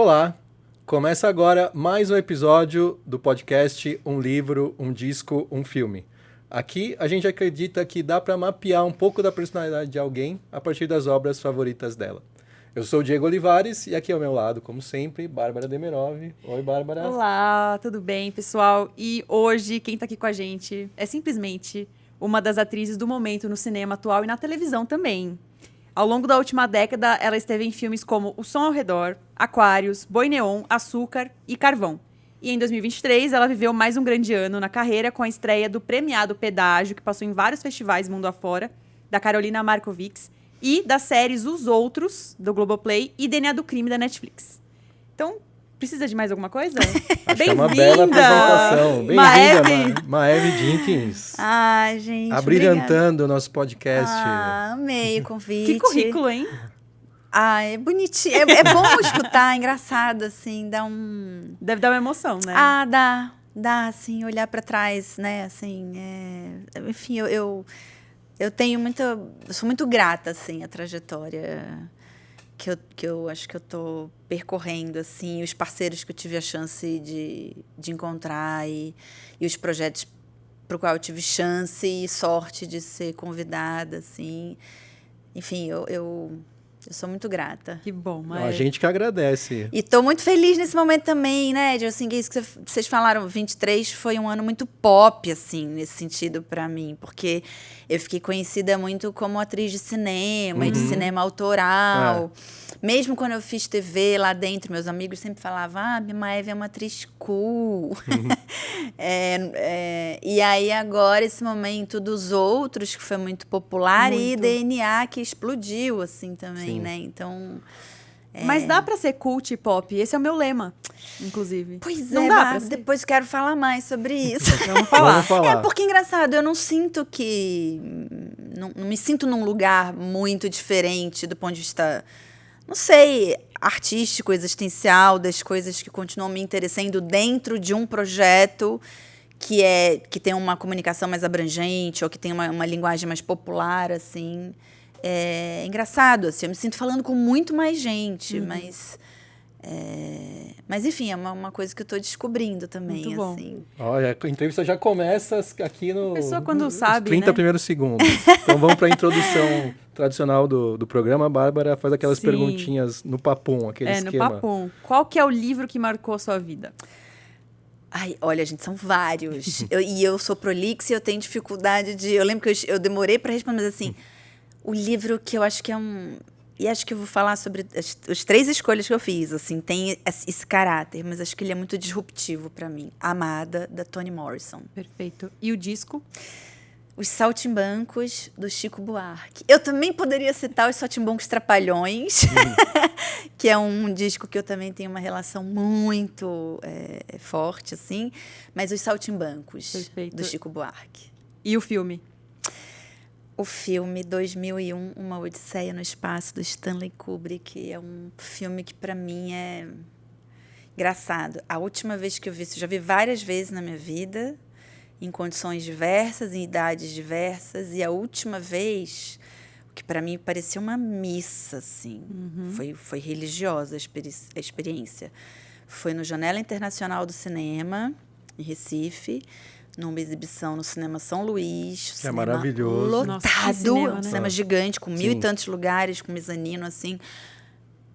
Olá! Começa agora mais um episódio do podcast Um Livro, um Disco, um Filme. Aqui a gente acredita que dá para mapear um pouco da personalidade de alguém a partir das obras favoritas dela. Eu sou o Diego Olivares e aqui ao meu lado, como sempre, Bárbara Demerov. Oi, Bárbara. Olá, tudo bem, pessoal? E hoje quem tá aqui com a gente é simplesmente uma das atrizes do momento no cinema atual e na televisão também. Ao longo da última década, ela esteve em filmes como O Som ao Redor, Aquários, Boi Neon, Açúcar e Carvão. E em 2023, ela viveu mais um grande ano na carreira com a estreia do premiado Pedágio, que passou em vários festivais mundo afora, da Carolina Markovics, e das séries Os Outros, do Globoplay, e DNA do Crime, da Netflix. Então, precisa de mais alguma coisa? Acho que é uma bela apresentação. Bem-vinda, Maeve Jenkins. Ai, gente, abrilhantando o nosso podcast. Amei o convite. Que currículo, hein? É bonitinho. É bom escutar, é engraçado, assim, dá um... Deve dar uma emoção, né? Dá, assim, olhar pra trás, né, assim, enfim, eu tenho muita... Eu sou muito grata, assim, à trajetória que eu acho que eu tô percorrendo, assim, os parceiros que eu tive a chance de encontrar e os projetos para o qual eu tive chance e sorte de ser convidada, assim. Enfim, eu sou muito grata. Que bom, mas... A gente que agradece. E tô muito feliz nesse momento também, né? De, assim, isso que vocês falaram, 23 foi um ano muito pop, assim, nesse sentido para mim, porque eu fiquei conhecida muito como atriz de cinema e de cinema autoral. Mesmo quando eu fiz TV lá dentro, meus amigos sempre falavam, minha Maeve é uma atriz cool. E aí agora esse momento dos outros, que foi muito popular, muito. E DNA que explodiu, assim, também, né? Então... Mas dá pra ser cult e pop? Esse é o meu lema, inclusive. Pois não é, dá pra ser. Depois quero falar mais sobre isso. Vamos falar. Vamos falar. É porque, engraçado, eu não sinto que... Não me sinto num lugar muito diferente do ponto de vista, não sei, artístico, existencial, das coisas que continuam me interessando dentro de um projeto que tem uma comunicação mais abrangente ou que tem uma linguagem mais popular, assim. É engraçado, assim, eu me sinto falando com muito mais gente, mas enfim, é uma coisa que eu estou descobrindo também, Muito bom. assim. Olha, a entrevista já começa aqui no... A pessoa quando sabe, 30 né? primeiros segundos. Então vamos para a introdução tradicional do programa. A Bárbara faz aquelas Sim. perguntinhas no papum, aquele esquema. No papum. Qual que é o livro que marcou a sua vida? Ai, olha, gente, são vários. Eu sou prolixa e eu tenho dificuldade de... Eu lembro que eu demorei para responder, mas assim... O livro que eu acho que é um... E acho que eu vou falar sobre as 3 escolhas que eu fiz, assim, tem esse caráter, mas acho que ele é muito disruptivo para mim. Amada, da Toni Morrison. Perfeito. E o disco? Os Saltimbancos, do Chico Buarque. Eu também poderia citar os Saltimbancos Trapalhões, que é um disco que eu também tenho uma relação muito forte, assim, mas os Saltimbancos, Perfeito. do Chico Buarque. E o filme? O filme 2001, Uma Odisseia no Espaço, do Stanley Kubrick, é um filme que, para mim, é engraçado. A última vez que eu vi isso, eu já vi várias vezes na minha vida, em condições diversas, em idades diversas, e a última vez, o que para mim parecia uma missa, assim, foi religiosa a experiência. Foi no Janela Internacional do Cinema, em Recife, numa exibição no Cinema São Luís. Que é maravilhoso. Lotado. Nossa, que cinema, né? Um cinema gigante, com 1.000 Sim. e tantos lugares, com mezanino, assim.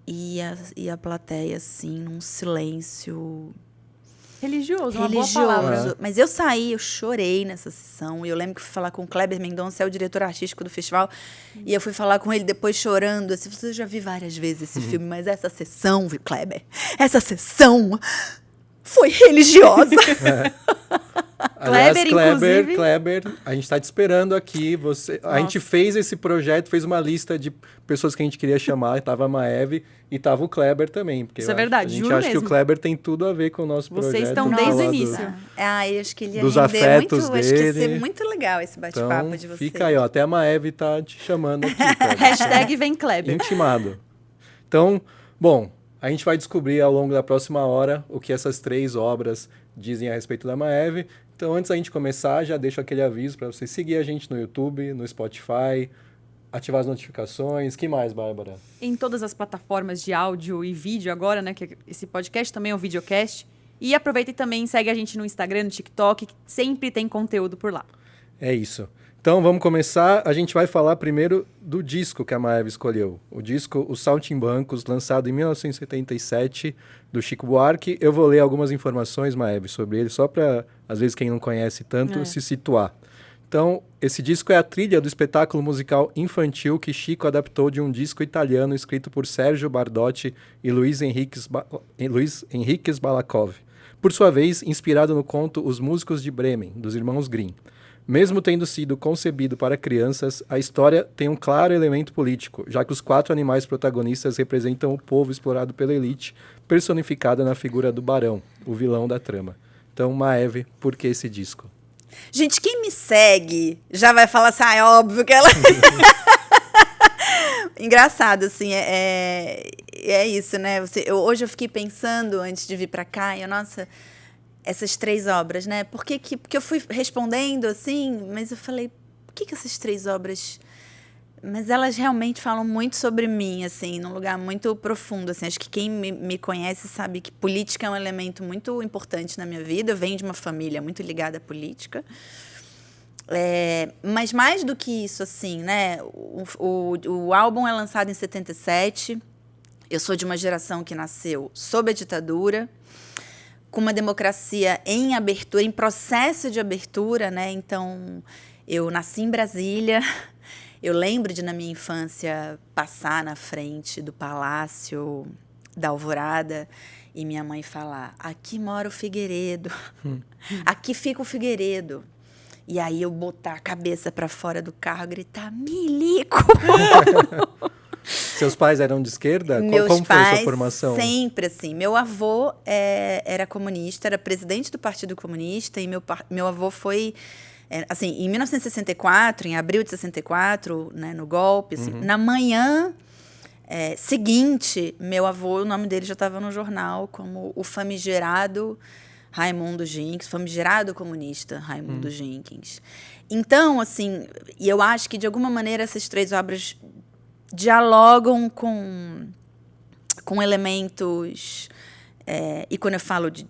E a plateia, assim, num silêncio Religioso, uma religioso. boa palavra. Mas eu saí, eu chorei nessa sessão. E eu lembro que fui falar com o Kleber Mendonça, é o diretor artístico do festival. E eu fui falar com ele depois chorando. Assim, eu já vi várias vezes esse filme, mas essa sessão, Kleber, essa sessão foi religiosa. Aliás, inclusive. Kleber, a gente está te esperando aqui. A gente fez esse projeto, fez uma lista de pessoas que a gente queria chamar. Estava a Maeve e estava o Kleber também. Porque Isso é verdade, a gente juro acha que mesmo. o Kleber tem tudo a ver com o nosso Vocês projeto. estão de desde o falar início. Eu acho que ele ia Dos render afetos muito. Acho que ia dele. ser muito legal esse bate-papo Então, de vocês. fica aí, ó. Até a Maeve tá te chamando aqui, Kleber. Hashtag vem Kleber. Intimado. Então, bom, a gente vai descobrir ao longo da próxima hora o que essas 3 obras dizem a respeito da Maeve. Então, antes da gente começar, já deixo aquele aviso para você seguir a gente no YouTube, no Spotify, ativar as notificações. Que mais, Bárbara? Em todas as plataformas de áudio e vídeo agora, né? Que esse podcast também é um videocast. E aproveita e também segue a gente no Instagram, no TikTok, que sempre tem conteúdo por lá. É isso. Então vamos começar. A gente vai falar primeiro do disco que a Maeve escolheu. O disco Os Saltimbancos, lançado em 1977, do Chico Buarque. Eu vou ler algumas informações, Maeve, sobre ele, só para, às vezes, quem não conhece tanto, se situar. Então, esse disco é a trilha do espetáculo musical infantil que Chico adaptou de um disco italiano escrito por Sérgio Bardotti e Luiz Henriques Balakov. Por sua vez, inspirado no conto Os Músicos de Bremen, dos irmãos Grimm. Mesmo tendo sido concebido para crianças, a história tem um claro elemento político, já que os 4 animais protagonistas representam o povo explorado pela elite, personificada na figura do Barão, o vilão da trama. Então, Maeve, por que esse disco? Gente, quem me segue já vai falar assim, é óbvio que ela... Engraçado, assim, é isso, né? Hoje eu fiquei pensando, antes de vir para cá, nossa, essas 3 obras, né? Porque eu fui respondendo, assim, mas eu falei, por que essas 3 obras... Mas elas realmente falam muito sobre mim, assim, num lugar muito profundo, assim. Acho que quem me conhece sabe que política é um elemento muito importante na minha vida. Eu venho de uma família muito ligada à política. Mas mais do que isso, assim, né? O álbum é lançado em 77. Eu sou de uma geração que nasceu sob a ditadura, com uma democracia em abertura, em processo de abertura, né? Então, eu nasci em Brasília. Eu lembro de, na minha infância, passar na frente do Palácio da Alvorada e minha mãe falar, aqui mora o Figueiredo, aqui fica o Figueiredo. E aí eu botar a cabeça para fora do carro e gritar, Milico! Seus pais eram de esquerda? Como foi a sua formação? Sempre assim. Meu avô era comunista, era presidente do Partido Comunista e meu avô foi... Assim, em 1964, em abril de 64, né, no golpe, assim, na manhã seguinte, meu avô, o nome dele já estava no jornal como o famigerado Raimundo Jenkins, famigerado comunista Raimundo Jenkins. Então, assim, e eu acho que, de alguma maneira, essas 3 obras dialogam com elementos... e quando eu falo de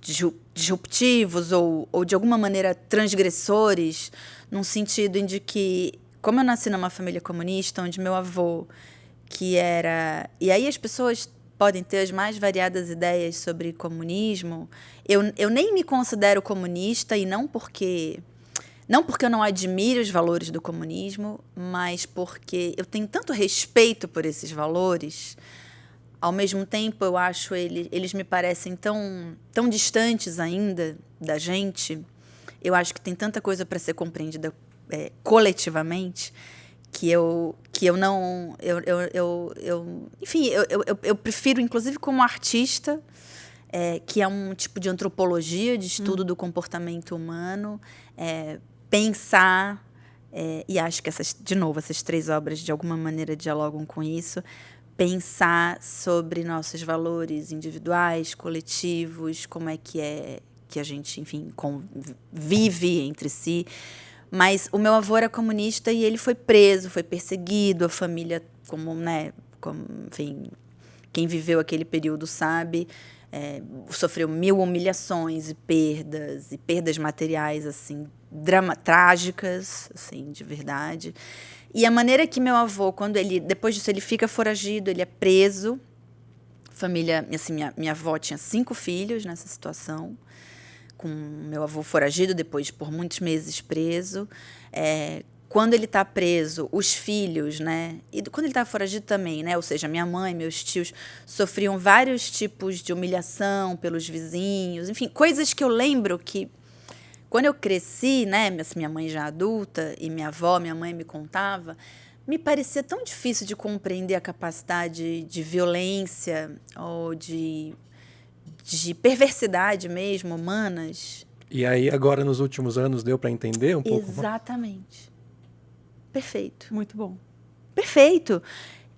disruptivos ou de alguma maneira transgressores, num sentido de que, como eu nasci numa família comunista, onde meu avô, que era... E aí as pessoas podem ter as mais variadas ideias sobre comunismo. Eu nem me considero comunista, e não porque eu não admiro os valores do comunismo, mas porque eu tenho tanto respeito por esses valores. Ao mesmo tempo, eu acho eles me parecem tão distantes ainda da gente. Eu acho que tem tanta coisa para ser compreendida coletivamente que eu não... Enfim, eu prefiro, inclusive como artista, que é um tipo de antropologia, de estudo do comportamento humano, pensar... e acho que, essas 3 obras, de alguma maneira, dialogam com isso. Pensar sobre nossos valores individuais, coletivos, como é que a gente, enfim, vive entre si. Mas o meu avô era comunista e ele foi preso, foi perseguido, a família, enfim, quem viveu aquele período sabe, sofreu 1000 humilhações e perdas materiais, assim, trágicas, assim, de verdade. E a maneira que meu avô, depois disso, ele fica foragido, ele é preso. Família, assim, minha avó tinha 5 filhos nessa situação, com meu avô foragido, depois por muitos meses preso. Quando ele está preso, os filhos, né? E quando ele está foragido também, né? Ou seja, minha mãe, meus tios sofriam vários tipos de humilhação pelos vizinhos, enfim, coisas que eu lembro que quando eu cresci, né, minha mãe já adulta, e minha mãe me contava, me parecia tão difícil de compreender a capacidade de violência ou de perversidade mesmo, humanas. E aí, agora, nos últimos anos, deu para entender um pouco? Exatamente. Perfeito. Muito bom. Perfeito.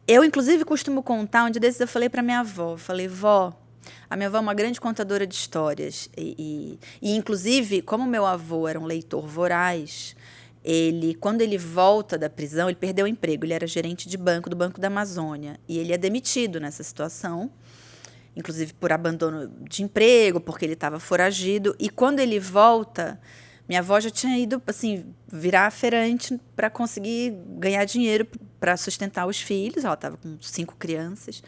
Eu, inclusive, costumo contar, um dia desses eu falei para minha avó, vó, a minha avó é uma grande contadora de histórias. E inclusive, como meu avô era um leitor voraz, quando ele volta da prisão, ele perdeu o emprego. Ele era gerente de banco do Banco da Amazônia. E ele é demitido nessa situação, inclusive por abandono de emprego, porque ele estava foragido. E quando ele volta, minha avó já tinha ido assim, virar feirante para conseguir ganhar dinheiro para sustentar os filhos. Ela estava com 5 crianças.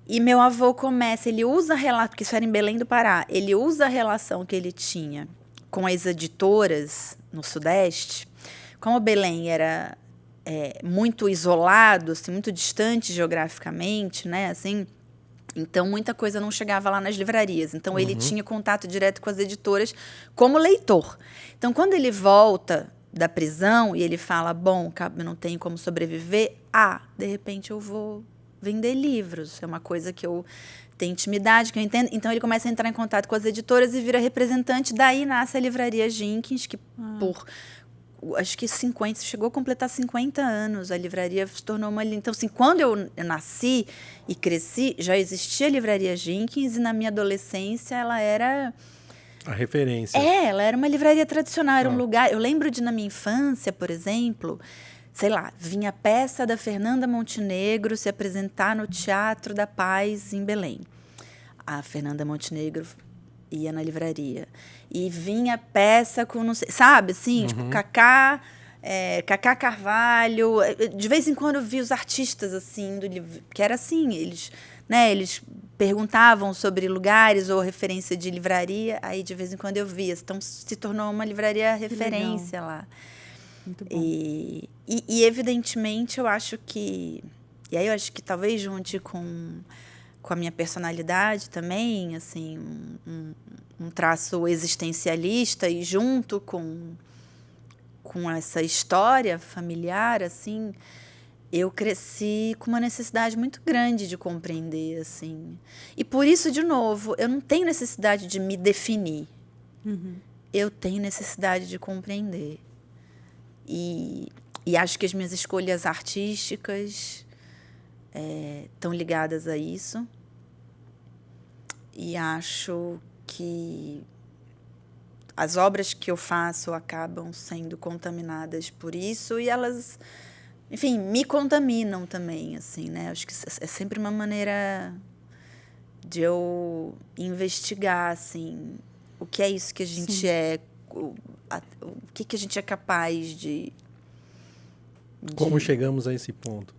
E meu avô ele usa a relação, porque isso era em Belém do Pará, ele usa a relação que ele tinha com as editoras no Sudeste. Como Belém era muito isolado, assim, muito distante geograficamente, né, assim, então muita coisa não chegava lá nas livrarias. Então ele tinha contato direto com as editoras como leitor. Então quando ele volta da prisão e ele fala, bom, eu não tenho como sobreviver, de repente eu vou vender livros, é uma coisa que eu tenho intimidade, que eu entendo. Então ele começa a entrar em contato com as editoras e vira representante. Daí nasce a Livraria Jenkins, que acho que chegou a completar 50 anos. A livraria se tornou uma... Então, assim, quando eu nasci e cresci, já existia a Livraria Jenkins, e na minha adolescência ela era... A referência. Ela era uma livraria tradicional, era um lugar... Eu lembro de, na minha infância, por exemplo, sei lá, vinha a peça da Fernanda Montenegro se apresentar no Teatro da Paz, em Belém. A Fernanda Montenegro ia na livraria. E vinha peça com, não sei, sabe, assim, tipo, Cacá Carvalho. De vez em quando eu vi os artistas, assim, do livro, que era assim, eles perguntavam sobre lugares ou referência de livraria, aí de vez em quando eu via. Então, se tornou uma livraria referência lá. Muito bom. E, evidentemente, eu acho que... E aí eu acho que talvez junte com a minha personalidade também, assim, um traço existencialista, e junto com essa história familiar, assim, eu cresci com uma necessidade muito grande de compreender, assim. E por isso, de novo, eu não tenho necessidade de me definir. Eu tenho necessidade de compreender. E acho que as minhas escolhas artísticas estão ligadas a isso. E acho que as obras que eu faço acabam sendo contaminadas por isso, e elas, enfim, me contaminam também, assim, né? Acho que é sempre uma maneira de eu investigar, assim, o que é isso que a gente é, o que a gente é capaz de... Como chegamos a esse ponto?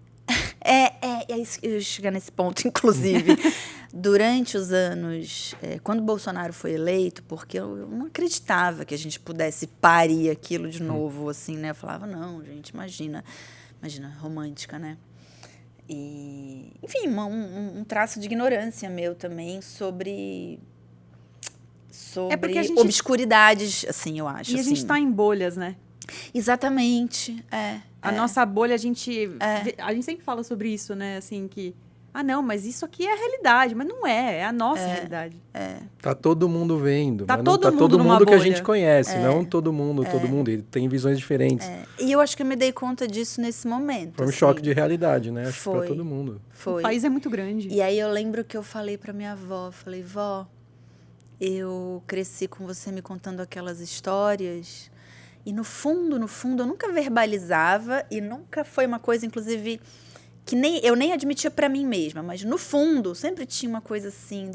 É isso que eu ia chegar nesse ponto, inclusive. Durante os anos, quando Bolsonaro foi eleito, porque eu não acreditava que a gente pudesse parir aquilo de novo, assim, né? Eu falava, não, gente, imagina, romântica, né? E, enfim, um traço de ignorância meu também sobre obscuridades, assim, eu acho. E a gente está em bolhas, né? Exatamente, A nossa bolha, a gente sempre fala sobre isso, né? Assim, que... não, mas isso aqui é a realidade. Mas não é a nossa realidade. Tá todo mundo vendo. Tá mas todo não tá mundo todo numa mundo que a bolha. gente conhece. Não todo mundo. Ele tem visões diferentes. E eu acho que eu me dei conta disso nesse momento. Foi um assim. choque de realidade, né? Acho que Foi. pra todo mundo. Foi. O país é muito grande. E aí eu lembro que eu falei pra minha avó, falei, vó, eu cresci com você me contando aquelas histórias, e no fundo, eu nunca verbalizava, e nunca foi uma coisa, inclusive, que eu nem admitia pra mim mesma, mas no fundo sempre tinha uma coisa assim,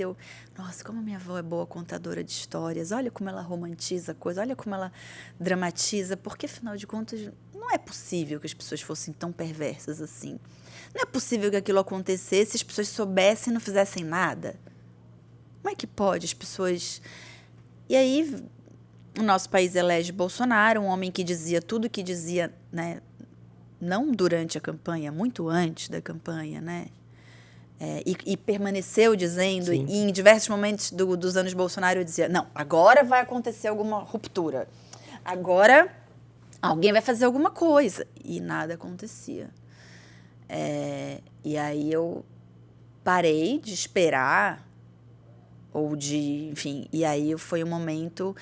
nossa, como a minha avó é boa contadora de histórias, olha como ela romantiza a coisa, olha como ela dramatiza, porque afinal de contas não é possível que as pessoas fossem tão perversas assim. Não é possível que aquilo acontecesse se as pessoas soubessem e não fizessem nada. Como é que pode as pessoas... E aí, o nosso país elege Bolsonaro, um homem que dizia tudo o que dizia, né? Não durante a campanha, muito antes da campanha, né? E permaneceu dizendo, Sim. e em diversos momentos dos anos Bolsonaro eu dizia, não, agora vai acontecer alguma ruptura. Agora alguém vai fazer alguma coisa. E nada acontecia. E aí eu parei de esperar, enfim, e aí foi um momento,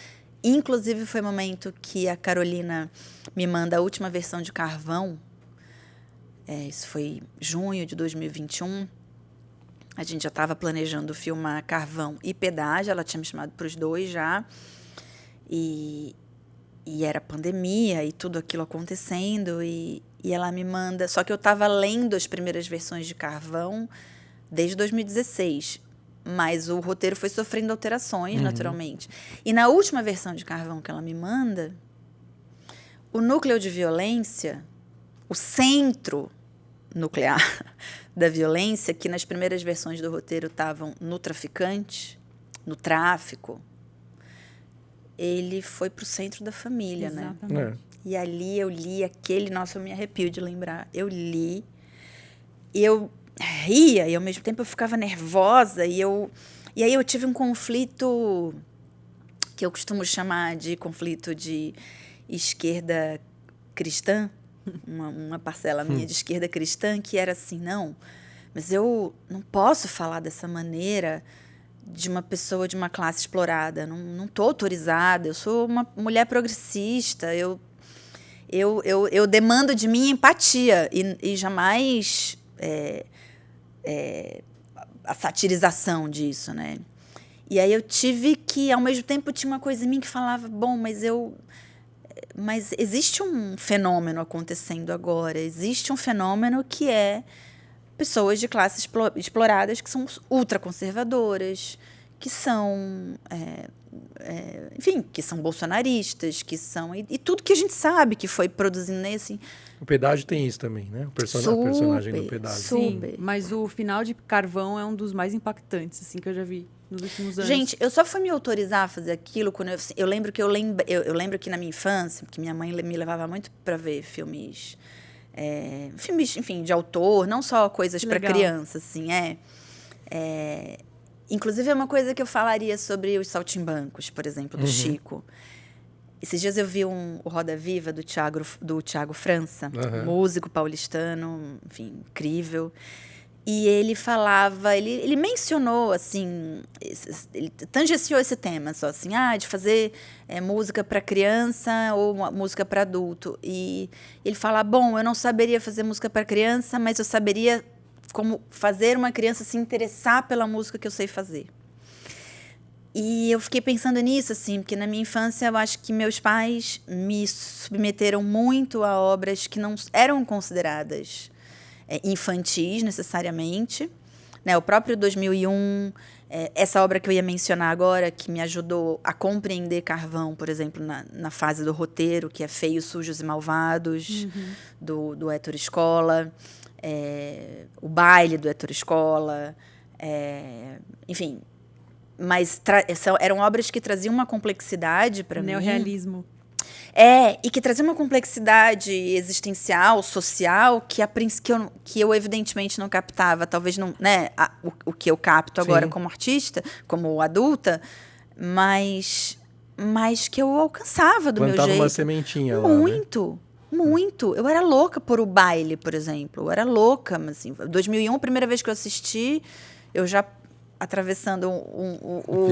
inclusive foi um momento que a Carolina me manda a última versão de Carvão, isso foi junho de 2021, a gente já estava planejando filmar Carvão e Pedágio, ela tinha me chamado para os dois já, e E era pandemia e tudo aquilo acontecendo. E ela me manda... Só que eu estava lendo as primeiras versões de Carvão desde 2016. Mas o roteiro foi sofrendo alterações, naturalmente. E na última versão de Carvão que ela me manda, o núcleo de violência, o centro nuclear da violência, que nas primeiras versões do roteiro estavam no traficante, no tráfico, ele foi para o centro da família, Exatamente. né? E ali eu li aquele... Nossa, eu me arrepio de lembrar. Eu li, e eu ria, e ao mesmo tempo eu ficava nervosa, e aí eu tive um conflito que eu costumo chamar de conflito de esquerda cristã, uma parcela minha de esquerda cristã, que era assim, não, mas eu não posso falar dessa maneira de uma pessoa de uma classe explorada, não estou autorizada, eu sou uma mulher progressista, eu demando de mim empatia e jamais a satirização disso, né? E aí eu tive que, ao mesmo tempo, tinha uma coisa em mim que falava, bom, mas existe um fenômeno acontecendo agora, existe um fenômeno que é pessoas de classes exploradas que são ultraconservadoras, que são, enfim, que são bolsonaristas, que são... E tudo que a gente sabe que foi produzindo nesse... O Pedágio tem isso também, né? A personagem do Pedágio. Sim, mas o final de Carvão é um dos mais impactantes, assim, que eu já vi nos últimos anos. Gente, eu só fui me autorizar a fazer aquilo quando eu lembro que eu lembro que na minha infância, porque minha mãe me levava muito para ver filmes, enfim, de autor, não só coisas para criança, assim, inclusive é uma coisa que eu falaria sobre os Saltimbancos, por exemplo, do Chico. Esses dias eu vi o Roda Viva do Thiago França, músico paulistano, enfim, incrível. E ele falava, ele mencionou, assim, ele tangenciou esse tema, só assim, de fazer música para criança ou música para adulto. E ele fala, bom, eu não saberia fazer música para criança, mas eu saberia como fazer uma criança se interessar pela música que eu sei fazer. E eu fiquei pensando nisso, assim, porque na minha infância eu acho que meus pais me submeteram muito a obras que não eram consideradas infantis, necessariamente. Né? O próprio 2001, essa obra que eu ia mencionar agora, que me ajudou a compreender Carvão, por exemplo, na fase do roteiro, que é Feios, Sujos e Malvados, do Héctor Escola, o Baile do Héctor Escola, enfim... Mas eram obras que traziam uma complexidade para mim. Neorrealismo. E que trazia uma complexidade existencial, social, que eu evidentemente não captava. Talvez não, né, o que eu capto agora como artista, como adulta, mas que eu alcançava do meu jeito. Plantava uma sementinha lá, Muito. Muito. Eu era louca por O Baile, por exemplo. Eu era louca, mas assim, 2001, a primeira vez que eu assisti, eu já atravessando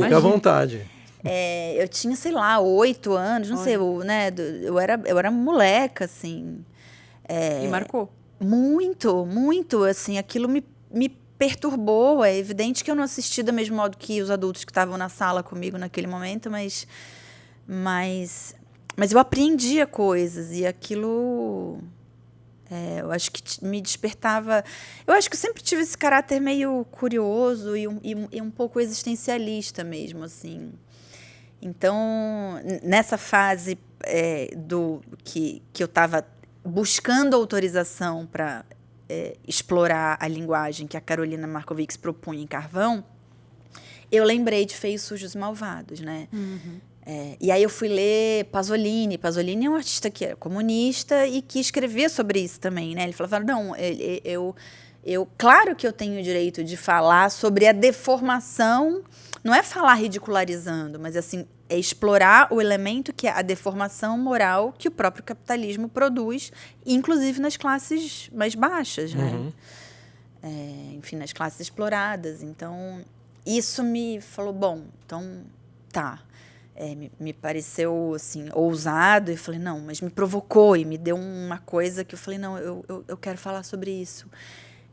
Fica à vontade. Eu tinha, sei lá, 8 anos, não sei, né? Eu era moleca, assim. E marcou. Muito, muito, assim, aquilo me perturbou. É evidente que eu não assisti do mesmo modo que os adultos que estavam na sala comigo naquele momento, mas eu aprendia coisas e aquilo... eu acho que me despertava... Eu acho que eu sempre tive esse caráter meio curioso e um pouco existencialista mesmo, assim. Então, nessa fase que eu estava buscando autorização para explorar a linguagem que a Carolina Markovics propunha em Carvão, eu lembrei de Feios, Sujos e Malvados, né? E aí eu fui ler Pasolini. Pasolini é um artista que era comunista e que escrevia sobre isso também, né? Ele falava, não, claro que eu tenho o direito de falar sobre a deformação, não é falar ridicularizando, mas assim, é explorar o elemento que é a deformação moral que o próprio capitalismo produz, inclusive nas classes mais baixas, né? Enfim, nas classes exploradas. Então, isso me falou, bom, então, tá... me pareceu assim, ousado, e falei, não, mas me provocou e me deu uma coisa que eu falei, não, eu quero falar sobre isso.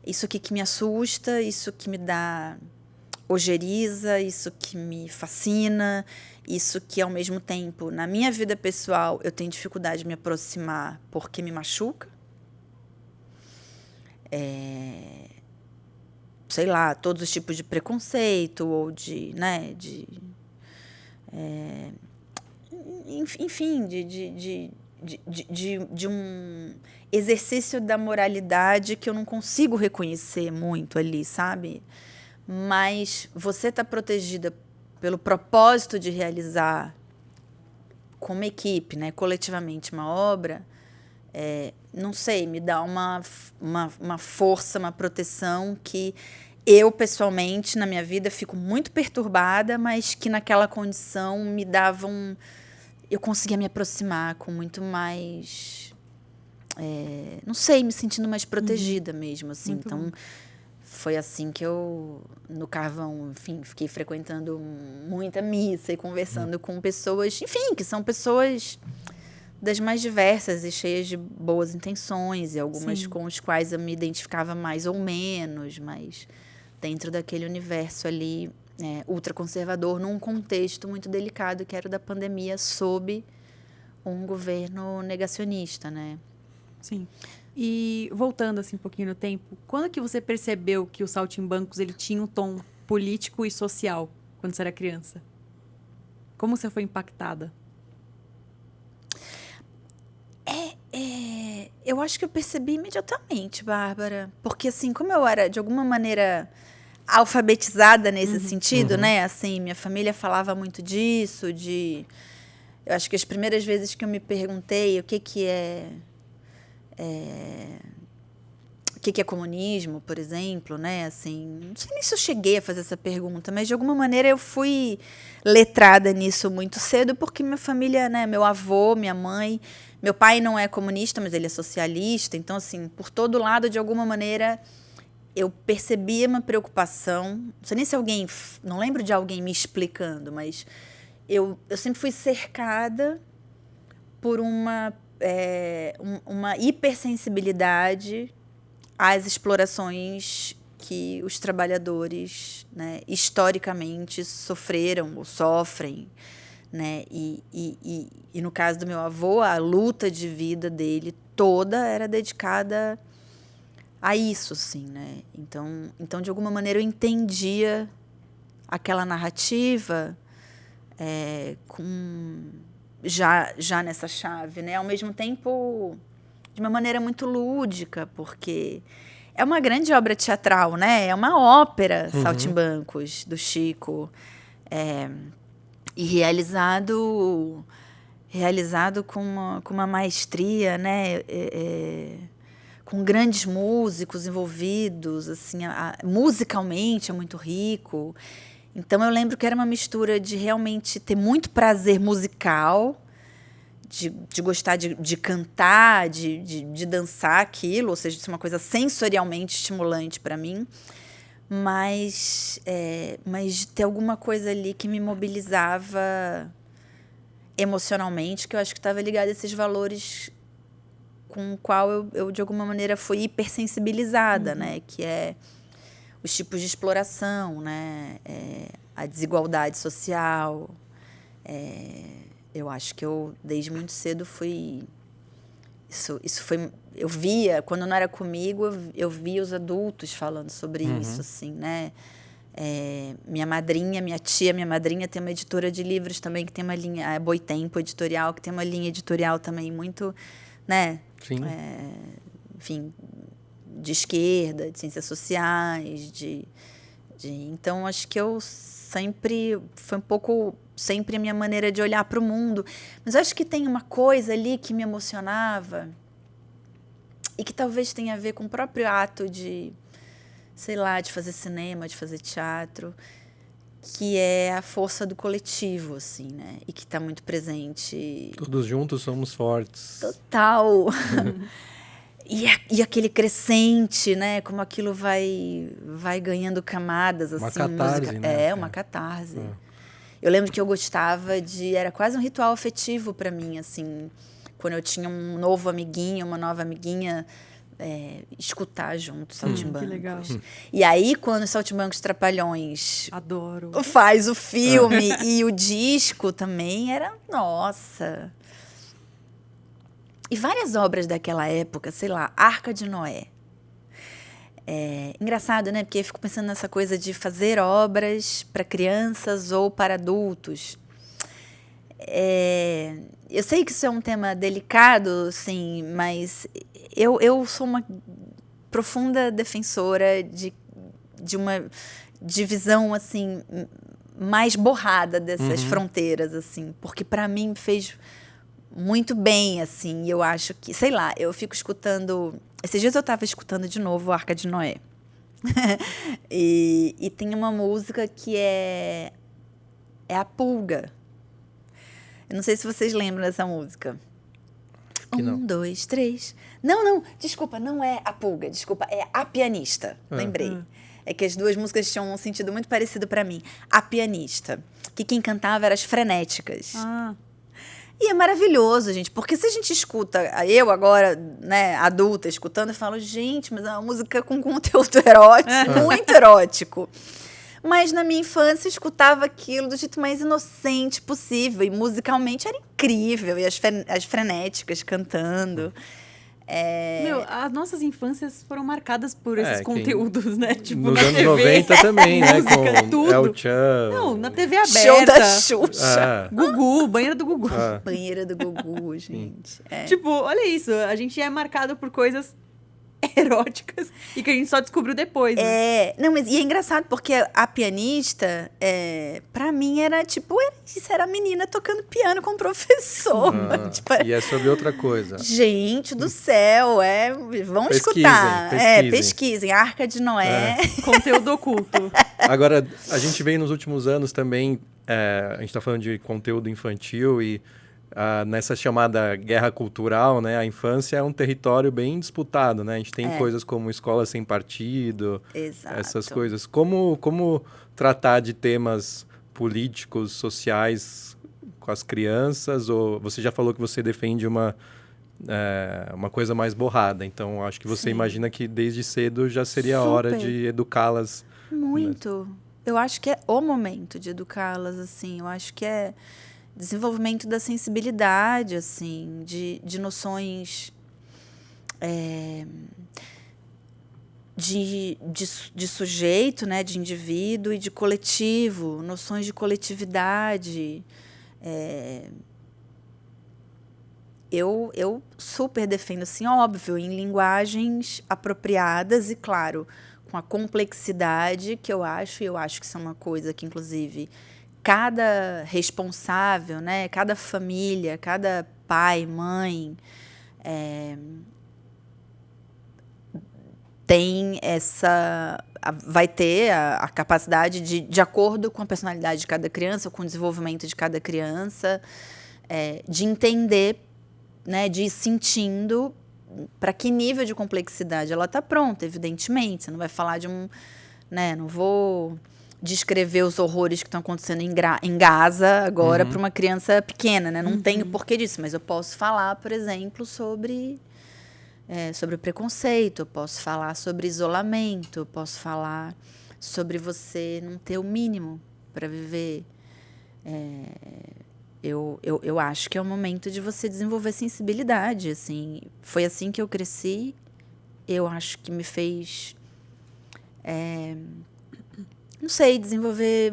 Isso aqui que me assusta, isso que me dá ojeriza, isso que me fascina, isso que, ao mesmo tempo, na minha vida pessoal, eu tenho dificuldade de me aproximar porque me machuca. Sei lá, todos os tipos de preconceito ou de, né, enfim, de um exercício da moralidade que eu não consigo reconhecer muito ali, sabe? Mas você está protegida pelo propósito de realizar como equipe, né, coletivamente uma obra, não sei, me dá uma força, uma proteção que eu, pessoalmente, na minha vida, fico muito perturbada, mas que naquela condição me dava eu conseguia me aproximar com muito mais... não sei, me sentindo mais protegida mesmo, assim. Muito então, bom. foi assim que eu, no Carvão, enfim, fiquei frequentando muita missa e conversando com pessoas, enfim, que são pessoas das mais diversas e cheias de boas intenções, e algumas Sim. com as quais eu me identificava mais ou menos, mas dentro daquele universo ali ultraconservador, num contexto muito delicado que era o da pandemia, sob um governo negacionista, né? Sim. E voltando assim um pouquinho no tempo, quando que você percebeu que o Saltimbancos ele tinha um tom político e social quando você era criança? Como você foi impactada? Eu acho que eu percebi imediatamente, Bárbara. Porque, assim, como eu era, de alguma maneira, alfabetizada nesse sentido, né? Assim, minha família falava muito disso, eu acho que as primeiras vezes que eu me perguntei o que é comunismo, por exemplo, né? Assim, não sei nem se eu cheguei a fazer essa pergunta, mas de alguma maneira eu fui letrada nisso muito cedo, porque minha família, né? Meu avô, minha mãe, meu pai não é comunista, mas ele é socialista. Então, assim, por todo lado, de alguma maneira, eu percebia uma preocupação. Não sei nem se não lembro de alguém me explicando, mas eu sempre fui cercada por uma hipersensibilidade às explorações que os trabalhadores, né, historicamente sofreram ou sofrem, né? E no caso do meu avô, a luta de vida dele toda era dedicada a isso, assim, né? Então de alguma maneira eu entendia aquela narrativa já nessa chave, né? Ao mesmo tempo, de uma maneira muito lúdica, porque é uma grande obra teatral, né? É uma ópera, Saltimbancos, do Chico. E realizado com uma maestria, né? Com grandes músicos envolvidos, assim, musicalmente é muito rico. Então eu lembro que era uma mistura de realmente ter muito prazer musical, de gostar de cantar, de dançar aquilo, ou seja, de ser uma coisa sensorialmente estimulante para mim, mas de ter alguma coisa ali que me mobilizava emocionalmente, que eu acho que estava ligada a esses valores com o qual eu de alguma maneira fui hipersensibilizada, né? Que é os tipos de exploração, né? A desigualdade social. Eu acho que eu, desde muito cedo, fui... Isso foi... Eu via, quando não era comigo, eu via os adultos falando sobre isso, assim, né? Minha madrinha tem uma editora de livros também, que tem uma linha... A Boitempo Editorial, que tem uma linha editorial também muito, né? Sim. Enfim, de esquerda, de ciências sociais, então, acho que eu sempre... Foi um pouco... Sempre a minha maneira de olhar para o mundo. Mas acho que tem uma coisa ali que me emocionava e que talvez tenha a ver com o próprio ato de, sei lá, de fazer cinema, de fazer teatro, que é a força do coletivo, assim, né? E que está muito presente. Todos juntos somos fortes. Total. E aquele crescente, né? Como aquilo vai ganhando camadas, assim. Uma catarse, né? Uma catarse. Eu lembro que eu gostava era quase um ritual afetivo para mim, assim, quando eu tinha um novo amiguinho, uma nova amiguinha escutar junto Saltimbancos. Que legal. E aí, quando os Saltimbancos Trapalhões Adoro. faz o filme e o disco também, era, nossa. E várias obras daquela época, sei lá, Arca de Noé. Engraçado, né? Porque eu fico pensando nessa coisa de fazer obras para crianças ou para adultos. Eu sei que isso é um tema delicado, sim, mas eu sou uma profunda defensora de uma divisão assim mais borrada dessas fronteiras, assim, porque para mim fez muito bem, assim. Eu acho que, sei lá, eu fico escutando. Esses dias eu estava escutando de novo Arca de Noé. e tem uma música que é A Pulga. Eu não sei se vocês lembram dessa música. Que não. 1, 2, 3. Não, desculpa, não é A Pulga, desculpa, é A Pianista. Lembrei. É que as duas músicas tinham um sentido muito parecido pra mim. A Pianista, que quem cantava eram as Frenéticas. E é maravilhoso, gente, porque se a gente escuta, eu agora, né, adulta, escutando, eu falo, gente, mas é uma música com conteúdo erótico, muito erótico. Mas na minha infância eu escutava aquilo do jeito mais inocente possível. E musicalmente era incrível. E as frenéticas cantando. As nossas infâncias foram marcadas por esses conteúdos, né? Tipo, nos na anos TV, 90 também, né? música, Com tudo. El Chan. Não, na TV aberta. Show da Xuxa. Gugu, banheira do Gugu. Banheira do Gugu, gente. Tipo, olha isso. A gente é marcado por coisas eróticas e que a gente só descobriu depois, né? Não, mas e é engraçado porque A Pianista, pra mim era tipo, isso era a menina tocando piano com o professor. Tipo, E é sobre outra coisa. gente do céu, vão Pesquisem, escutar. pesquisem. Pesquisem. Arca de Noé. Conteúdo oculto. Agora, a gente vem nos últimos anos também, a gente está falando de conteúdo infantil e nessa chamada guerra cultural, né? A infância é um território bem disputado, né? A gente tem coisas como escola sem partido, Exato. essas coisas. Como tratar de temas políticos, sociais com as crianças? Ou você já falou que você defende uma coisa mais borrada, então acho que você imagina que desde cedo já seria a hora de educá-las. Muito. Eu acho que é o momento de educá-las, assim. Eu acho que é desenvolvimento da sensibilidade, assim, de noções de sujeito, né, de indivíduo e de coletivo, noções de coletividade. Eu super defendo, assim, óbvio, em linguagens apropriadas e, claro, com a complexidade que eu acho que isso é uma coisa que, inclusive, cada responsável, né, cada família, cada pai, mãe, tem vai ter a capacidade de acordo com a personalidade de cada criança, com o desenvolvimento de cada criança, de entender, né, de ir sentindo para que nível de complexidade ela está pronta, evidentemente. Você não vai falar de né, não vou descrever os horrores que estão acontecendo em Gaza agora para uma criança pequena, né? Não tenho porquê disso, mas eu posso falar, por exemplo, sobre o preconceito, eu posso falar sobre isolamento, eu posso falar sobre você não ter o mínimo para viver. Eu acho que é o momento de você desenvolver sensibilidade, assim. Foi assim que eu cresci. Eu acho que me fez não sei, desenvolver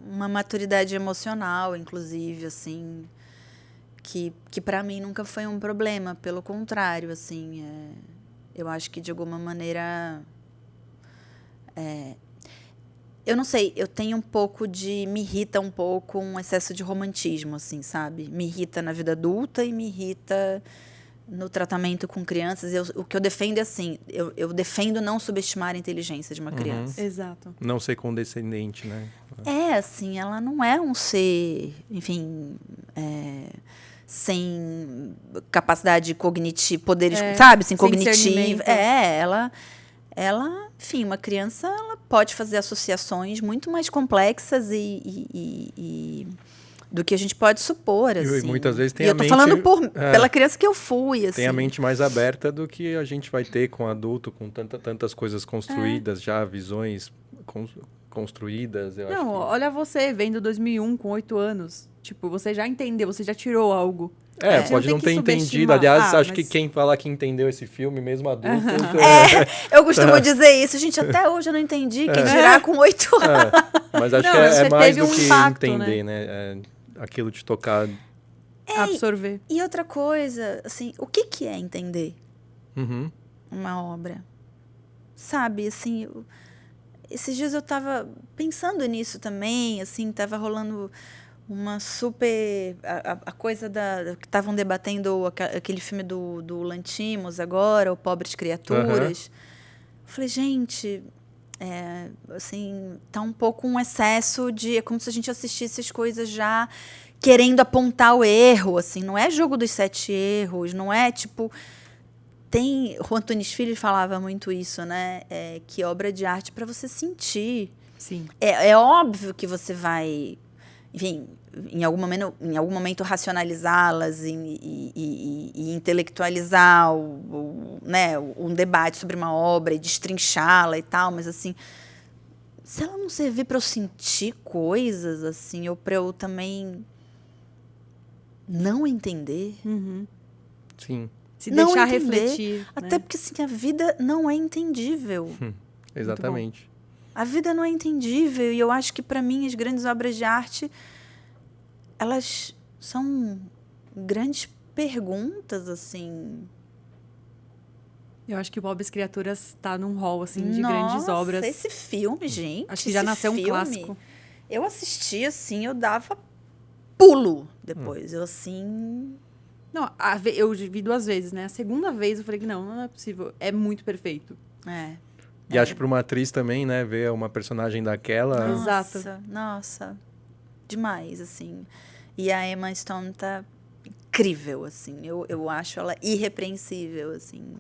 uma maturidade emocional, inclusive, assim, que para mim nunca foi um problema, pelo contrário, assim, eu acho que de alguma maneira, eu não sei, eu tenho um pouco me irrita um pouco um excesso de romantismo, assim, sabe? Me irrita na vida adulta e me irrita no tratamento com crianças. O que eu defendo é assim, eu defendo não subestimar a inteligência de uma criança. Exato. Não ser condescendente, né? Assim, ela não é um ser, enfim, sem capacidade cognitiva, poderes, sabe, assim, cognitivo. Ela, enfim, uma criança, ela pode fazer associações muito mais complexas e do que a gente pode supor, assim. E muitas vezes tem e a eu tô mente... falando pela criança que eu fui, assim. Tem a mente mais aberta do que a gente vai ter com adulto, com tantas coisas construídas, já visões construídas. Eu acho que... olha você, vendo 2001 com 8 anos. Tipo, você já entendeu, você já tirou algo. Pode não ter entendido. Aliás, acho que quem fala que entendeu esse filme, mesmo adulto... Eu costumo dizer isso. Gente, até hoje eu não entendi. Quem dirá com 8 anos. Mas acho que é mais do que impacto, entender, né? Aquilo de tocar... absorver. E outra coisa, assim, o que é entender uma obra? Sabe, assim... Esses dias eu tava pensando nisso também, assim, tava rolando... uma super... A coisa que estavam debatendo aquele filme do Lanthimos agora, o Pobres Criaturas. Eu falei, gente, assim, tá um pouco um excesso de... É como se a gente assistisse as coisas já querendo apontar o erro, assim. Não é jogo dos 7 erros, não é tipo... O Antunes Filho falava muito isso, né? Que obra de arte para você sentir. Sim. É óbvio que você vai... Enfim, em algum momento racionalizá-las e intelectualizar né, um debate sobre uma obra e destrinchá-la e tal, mas assim, se ela não servir para eu sentir coisas, assim, ou para eu também não entender... Sim. Se deixar refletir. Até porque assim, a vida não é entendível. Exatamente. A vida não é entendível e eu acho que, para mim, as grandes obras de arte, elas são grandes perguntas, assim. Eu acho que o Pobres Criaturas está num hall, assim, de grandes obras. Esse filme, gente. Acho que já nasceu um clássico. Eu assisti, assim, eu dava pulo depois. Eu, assim... Não, eu vi 2 vezes, né? A segunda vez eu falei que não é possível. É muito perfeito. E acho que para uma atriz também, né? Ver uma personagem daquela... Exato. Nossa. Demais, assim. E a Emma Stone tá incrível, assim. Eu acho ela irrepreensível, assim,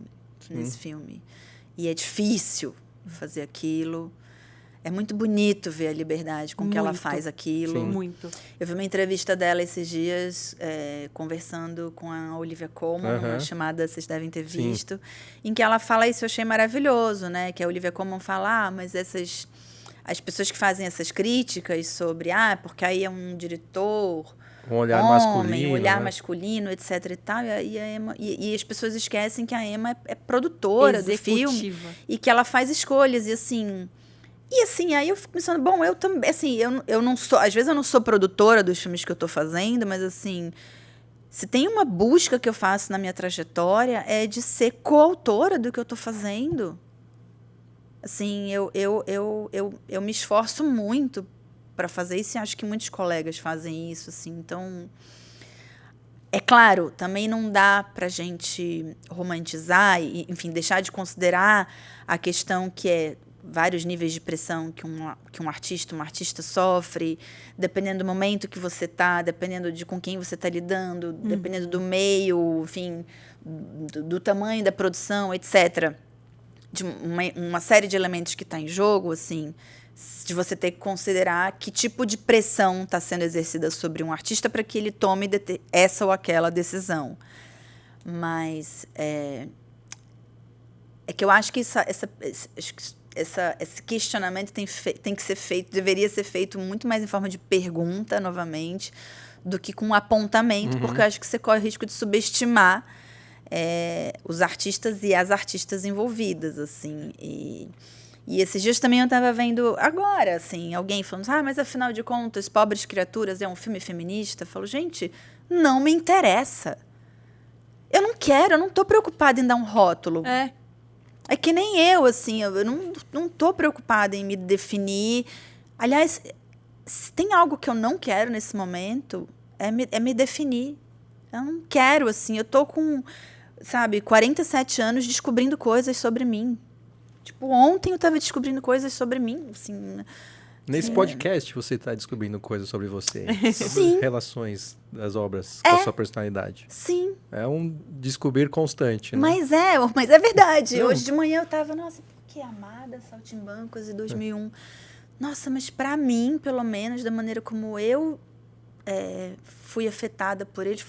nesse filme. E é difícil fazer aquilo. É muito bonito ver a liberdade com que ela faz aquilo. Sim. Muito. Eu vi uma entrevista dela esses dias, conversando com a Olivia Colman, uma chamada, vocês devem ter visto, em que ela fala isso, eu achei maravilhoso, né? Que a Olivia Colman fala, mas as pessoas que fazem essas críticas sobre, porque aí é um diretor... Um olhar masculino. Um olhar masculino, etc. E tal. E as pessoas esquecem que a Emma é produtora do filme. E que ela faz escolhas. E assim... aí eu fico pensando, bom, eu também, assim, eu não sou, às vezes eu não sou produtora dos filmes que eu estou fazendo, mas assim, se tem uma busca que eu faço na minha trajetória é de ser coautora do que eu estou fazendo. Assim, eu me esforço muito para fazer isso e acho que muitos colegas fazem isso, assim, então... É claro, também não dá para a gente romantizar e, enfim, deixar de considerar a questão que é vários níveis de pressão que uma artista sofre, dependendo do momento que você está, dependendo de com quem você está lidando, dependendo do meio, enfim, do tamanho da produção, etc. De uma série de elementos que está em jogo, assim, de você ter que considerar que tipo de pressão está sendo exercida sobre um artista para que ele tome essa ou aquela decisão. Mas é que eu acho que esse questionamento tem que ser feito, deveria ser feito muito mais em forma de pergunta, novamente, do que com um apontamento, porque eu acho que você corre o risco de subestimar os artistas e as artistas envolvidas, assim. E esses dias também eu estava vendo, agora, assim, alguém falando, mas afinal de contas, Pobres Criaturas é um filme feminista? Eu falo, gente, não me interessa. Eu não estou preocupada em dar um rótulo. É que nem eu, assim, eu não estou preocupada em me definir. Aliás, se tem algo que eu não quero nesse momento, é me definir. Eu não quero, assim, eu estou com, 47 anos descobrindo coisas sobre mim. Tipo, ontem eu estava descobrindo coisas sobre mim, assim... Nesse podcast você está descobrindo coisas sobre você. Sobre Sim. as relações das obras com a sua personalidade. Sim. É um descobrir constante, né? Mas é verdade. Não. Hoje de manhã eu estava, nossa, por que Amada, Saltimbancos e 2001? Nossa, mas para mim, pelo menos, da maneira como eu fui afetada por eles,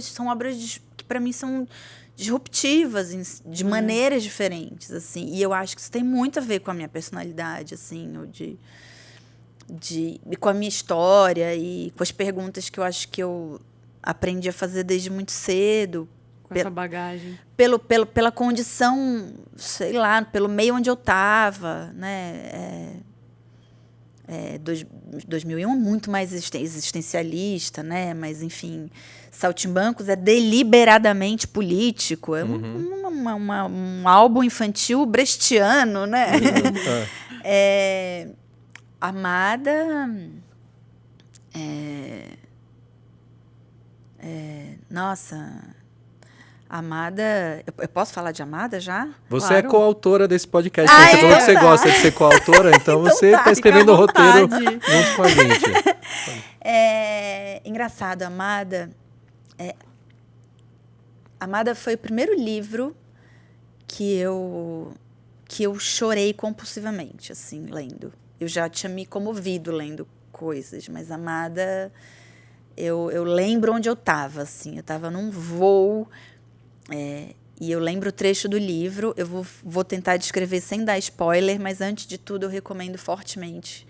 são obras que para mim são disruptivas de maneiras diferentes, assim. E eu acho que isso tem muito a ver com a minha personalidade, assim, ou e com a minha história e com as perguntas que eu acho que eu aprendi a fazer desde muito cedo. Com essa bagagem. Pela condição, sei lá, pelo meio onde eu estava, né? 2001 é muito mais existencialista, né? Mas, enfim, Saltimbancos é deliberadamente político. É um álbum infantil brechtiano, né? Amada... nossa... Amada... Eu posso falar de Amada já? Você Claro. é coautora desse podcast. Você falou que você gosta de ser coautora, então você está escrevendo o roteiro junto com a gente. Engraçado, Amada... Amada foi o primeiro livro que eu chorei compulsivamente, assim, lendo. Eu já tinha me comovido lendo coisas, mas Amada... Eu lembro onde eu estava, assim. Eu estava num voo... e eu lembro o trecho do livro. Eu vou tentar descrever sem dar spoiler, mas antes de tudo eu recomendo fortemente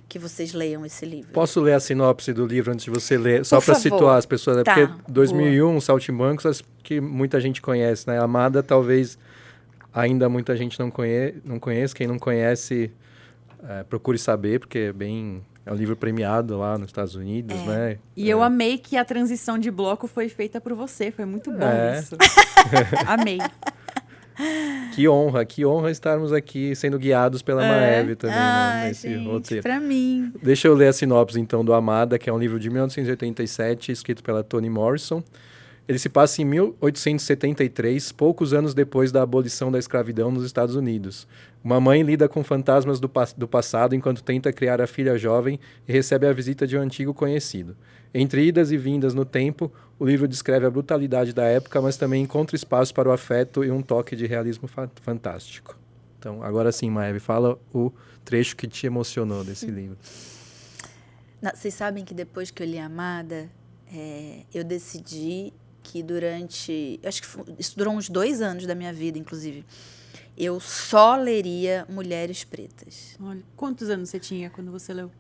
que vocês leiam esse livro. Posso ler a sinopse do livro antes de você ler? Só para situar as pessoas. Tá, porque 2001, Saltimbancos, acho que muita gente conhece, né? Amada, talvez ainda muita gente não conheça. Quem não conhece, procure saber, porque é um livro premiado lá nos Estados Unidos, né? E eu amei que a transição de bloco foi feita por você. Foi muito bom isso. Amei. Que honra estarmos aqui sendo guiados pela Maeve também, né, nesse gente, roteiro. Pra mim. Deixa eu ler a sinopse, então, do Amada, que é um livro de 1987, escrito pela Toni Morrison. Ele se passa em 1873, poucos anos depois da abolição da escravidão nos Estados Unidos. Uma mãe lida com fantasmas do passado enquanto tenta criar a filha jovem e recebe a visita de um antigo conhecido. Entre idas e vindas no tempo, o livro descreve a brutalidade da época, mas também encontra espaço para o afeto e um toque de realismo fantástico. Então, agora sim, Maeve, fala o trecho que te emocionou desse livro. Vocês sabem que depois que eu li Amada, eu decidi que acho que isso durou uns 2 anos da minha vida, inclusive, eu só leria mulheres pretas. Olha, quantos anos você tinha quando você leu?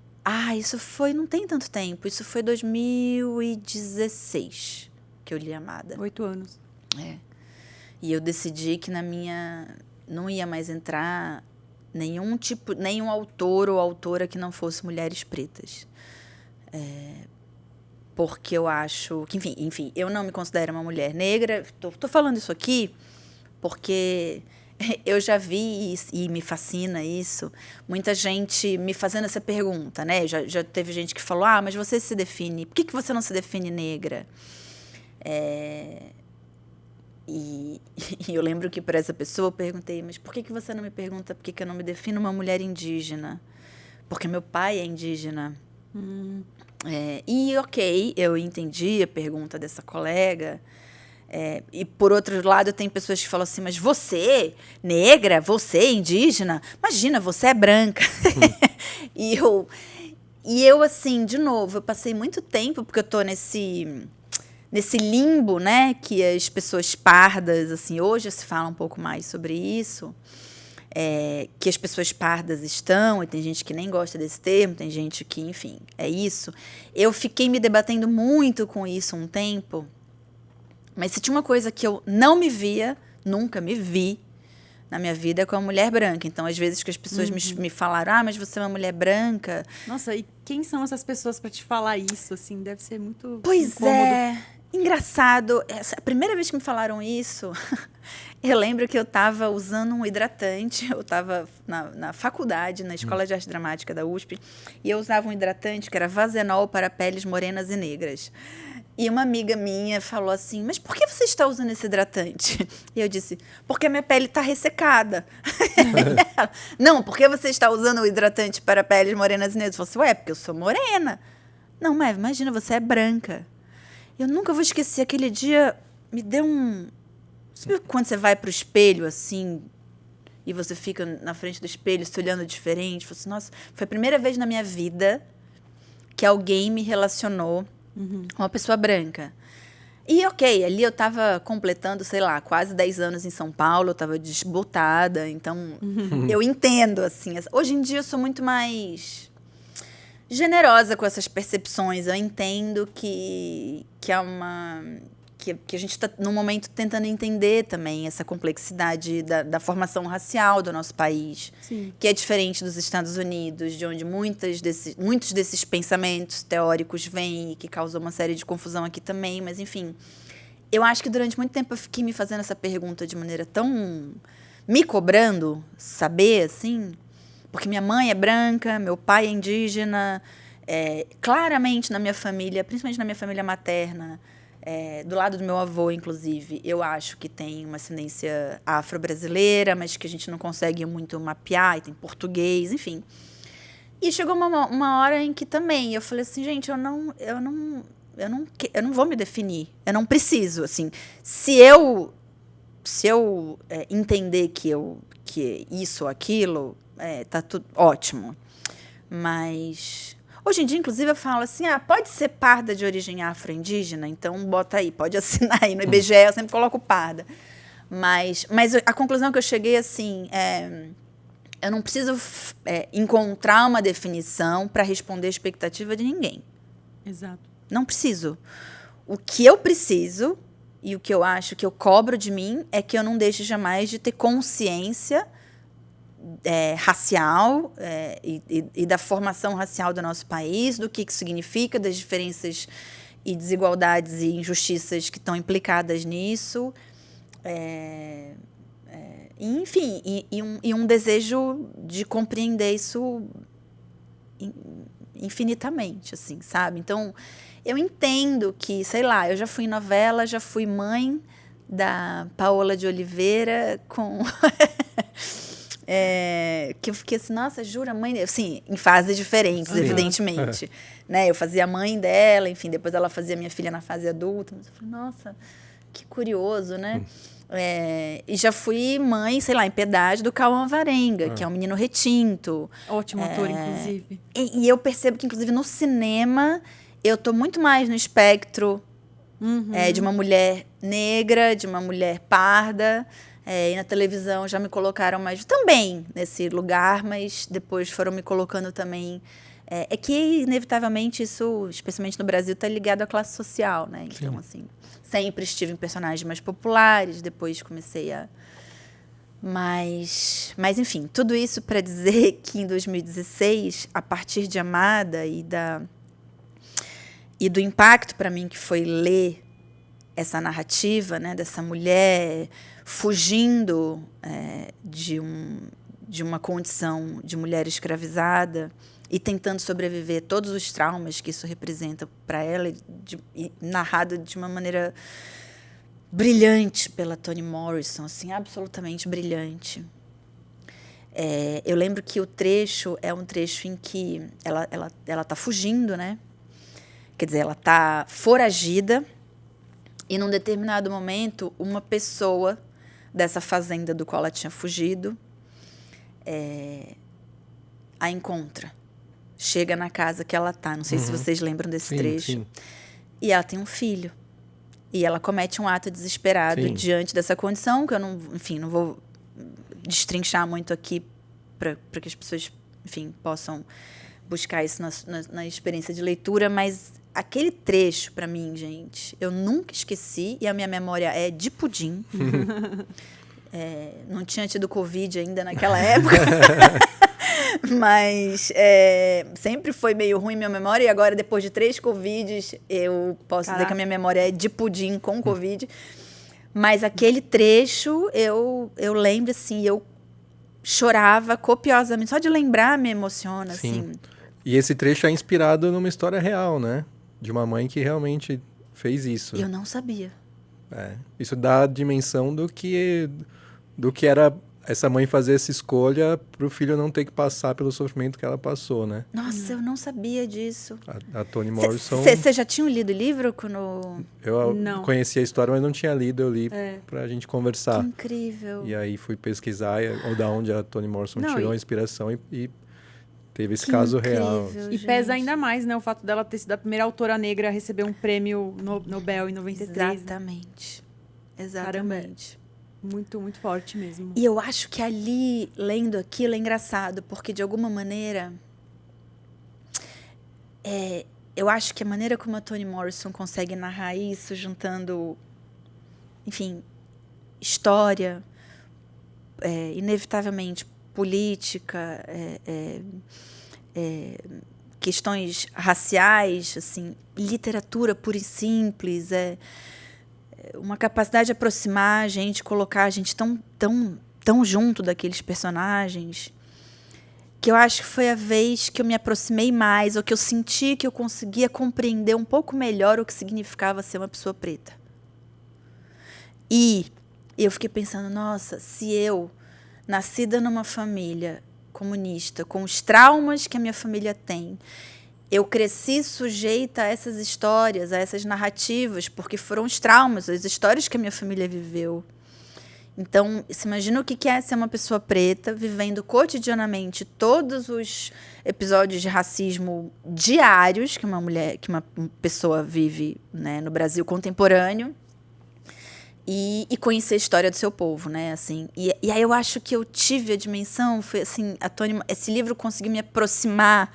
Isso foi, não tem tanto tempo, isso foi 2016 que eu li Amada. 8 anos. E eu decidi que não ia mais entrar nenhum autor ou autora que não fosse mulheres pretas. Porque eu acho que, enfim, eu não me considero uma mulher negra. Tô falando isso aqui porque eu já vi e me fascina isso. Muita gente me fazendo essa pergunta, né? Já teve gente que falou, mas você se define... Por que você não se define negra? E eu lembro que para essa pessoa eu perguntei, mas por que você não me pergunta por que eu não me defino uma mulher indígena? Porque meu pai é indígena. E ok, eu entendi a pergunta dessa colega. E por outro lado tem pessoas que falam assim, mas você, negra, você, indígena, imagina, você é branca. E eu, assim, de novo, eu passei muito tempo, porque eu tô nesse limbo, né, que as pessoas pardas, assim, hoje se fala um pouco mais sobre isso, que as pessoas pardas estão, e tem gente que nem gosta desse termo, tem gente que, enfim, é isso. Eu fiquei me debatendo muito com isso um tempo, mas se tinha uma coisa que eu não me via, nunca me vi na minha vida, é com a mulher branca. Então, às vezes que as pessoas me falaram, mas você é uma mulher branca. Nossa, e quem são essas pessoas para te falar isso, assim? Deve ser muito Pois incômodo. Engraçado. A primeira vez que me falaram isso, eu lembro que eu estava usando um hidratante. Eu estava na faculdade, na Escola de Arte Dramática da USP, e eu usava um hidratante que era Vazenol para peles morenas e negras. E uma amiga minha falou assim, mas por que você está usando esse hidratante? E eu disse, porque a minha pele está ressecada. Não, por que você está usando o hidratante para peles morenas e negras? Eu falei assim, porque eu sou morena. Não, mas imagina, você é branca. Eu nunca vou esquecer, aquele dia me deu um... Sabe quando você vai para o espelho, assim, e você fica na frente do espelho se olhando diferente? Eu falei assim, nossa, foi a primeira vez na minha vida que alguém me relacionou Uma pessoa branca. E ok, ali eu estava completando, sei lá, quase 10 anos em São Paulo, eu estava desbotada, então eu entendo, assim. Hoje em dia eu sou muito mais generosa com essas percepções. Eu entendo que é uma... Que a gente está, no momento, tentando entender também essa complexidade da formação racial do nosso país, Sim. que é diferente dos Estados Unidos, de onde muitos desses pensamentos teóricos vêm e que causou uma série de confusão aqui também. Mas, enfim, eu acho que durante muito tempo eu fiquei me fazendo essa pergunta de maneira tão... me cobrando saber, assim, porque minha mãe é branca, meu pai é indígena, claramente na minha família, principalmente na minha família materna, do lado do meu avô, inclusive, eu acho que tem uma ascendência afro-brasileira, mas que a gente não consegue muito mapear, e tem português, enfim. E chegou uma hora em que também eu falei assim, gente, eu não vou me definir, eu não preciso, assim. Se eu entender que isso ou aquilo, tá tudo ótimo. Mas... hoje em dia, inclusive, eu falo assim, pode ser parda de origem afro-indígena? Então, bota aí, pode assinar aí. No IBGE eu sempre coloco parda. Mas a conclusão que eu cheguei, assim, eu não preciso encontrar uma definição para responder a expectativa de ninguém. Exato. Não preciso. O que eu preciso, e o que eu acho que eu cobro de mim, é que eu não deixe jamais de ter consciência racial e da formação racial do nosso país, do que significa, das diferenças e desigualdades e injustiças que estão implicadas nisso. Enfim, e um desejo de compreender isso infinitamente, assim, sabe? Então, eu entendo que, sei lá, eu já fui em novela, já fui mãe da Paola de Oliveira com... que eu fiquei assim, nossa, jura, mãe... Assim, em fases diferentes, evidentemente. Né? Eu fazia a mãe dela, enfim, depois ela fazia minha filha na fase adulta. Mas eu falei, nossa, que curioso, né? E já fui mãe, sei lá, em Pedágio, do Cauã Varenga, que é um menino retinto. Ótimo ator, inclusive. E eu percebo que, inclusive, no cinema, eu tô muito mais no espectro de uma mulher negra, de uma mulher parda. E na televisão já me colocaram mais também nesse lugar, mas depois foram me colocando também. Que, inevitavelmente, isso, especialmente no Brasil, está ligado à classe social, né? Então, Sim. assim, sempre estive em personagens mais populares, depois comecei a... Mas enfim, tudo isso para dizer que em 2016, a partir de Amada e do impacto para mim que foi ler essa narrativa, né, dessa mulher fugindo de uma condição de mulher escravizada e tentando sobreviver todos os traumas que isso representa para ela, e narrado de uma maneira brilhante pela Toni Morrison, assim, absolutamente brilhante. Eu lembro que o trecho é um trecho em que ela tá fugindo, né? Quer dizer, ela tá foragida e, num determinado momento, uma pessoa dessa fazenda do qual ela tinha fugido a encontra. Chega na casa que ela tá. Não sei se vocês lembram desse trecho. Sim. E ela tem um filho. E ela comete um ato desesperado diante dessa condição, que eu não vou destrinchar muito aqui para que as pessoas, enfim, possam buscar isso na experiência de leitura, mas aquele trecho, para mim, gente, eu nunca esqueci, e a minha memória é de pudim. Não tinha tido Covid ainda naquela época. Mas sempre foi meio ruim minha memória, e agora, depois de 3 Covids, eu posso dizer que a minha memória é de pudim com Covid. Mas aquele trecho, eu lembro, assim, eu chorava copiosamente. Só de lembrar me emociona, assim. E esse trecho é inspirado numa história real, né? De uma mãe que realmente fez isso. Eu não sabia. Isso dá a dimensão do que era essa mãe fazer essa escolha para o filho não ter que passar pelo sofrimento que ela passou, né? Nossa, eu não sabia disso. A Toni Morrison... Você já tinha lido o livro? Quando... Eu não conhecia a história, mas não tinha lido. Eu li para a gente conversar. Que incrível. E aí fui pesquisar da onde a Toni Morrison tirou a inspiração e Teve esse Que caso incrível, real. E gente. pesa ainda mais, né, o fato dela ter sido a primeira autora negra a receber um prêmio Nobel em 93. Exatamente. Caramba, Exatamente. muito, muito forte mesmo. E eu acho que ali, lendo aquilo, é engraçado, porque de alguma maneira. Eu acho que a maneira como a Toni Morrison consegue narrar isso, juntando, enfim, história, inevitavelmente política, questões raciais, assim, literatura pura e simples, uma capacidade de aproximar a gente, colocar a gente tão junto daqueles personagens, que eu acho que foi a vez que eu me aproximei mais, ou que eu senti que eu conseguia compreender um pouco melhor o que significava ser uma pessoa preta. E eu fiquei pensando, nossa, se eu, nascida numa família comunista, com os traumas que a minha família tem, eu cresci sujeita a essas histórias, a essas narrativas, porque foram os traumas, as histórias que a minha família viveu. Então, se imagina o que é ser uma pessoa preta, vivendo cotidianamente todos os episódios de racismo diários que uma pessoa vive, né, no Brasil contemporâneo, e conhecer a história do seu povo, né, assim. E aí eu acho que eu tive a dimensão, foi assim, esse livro conseguiu me aproximar.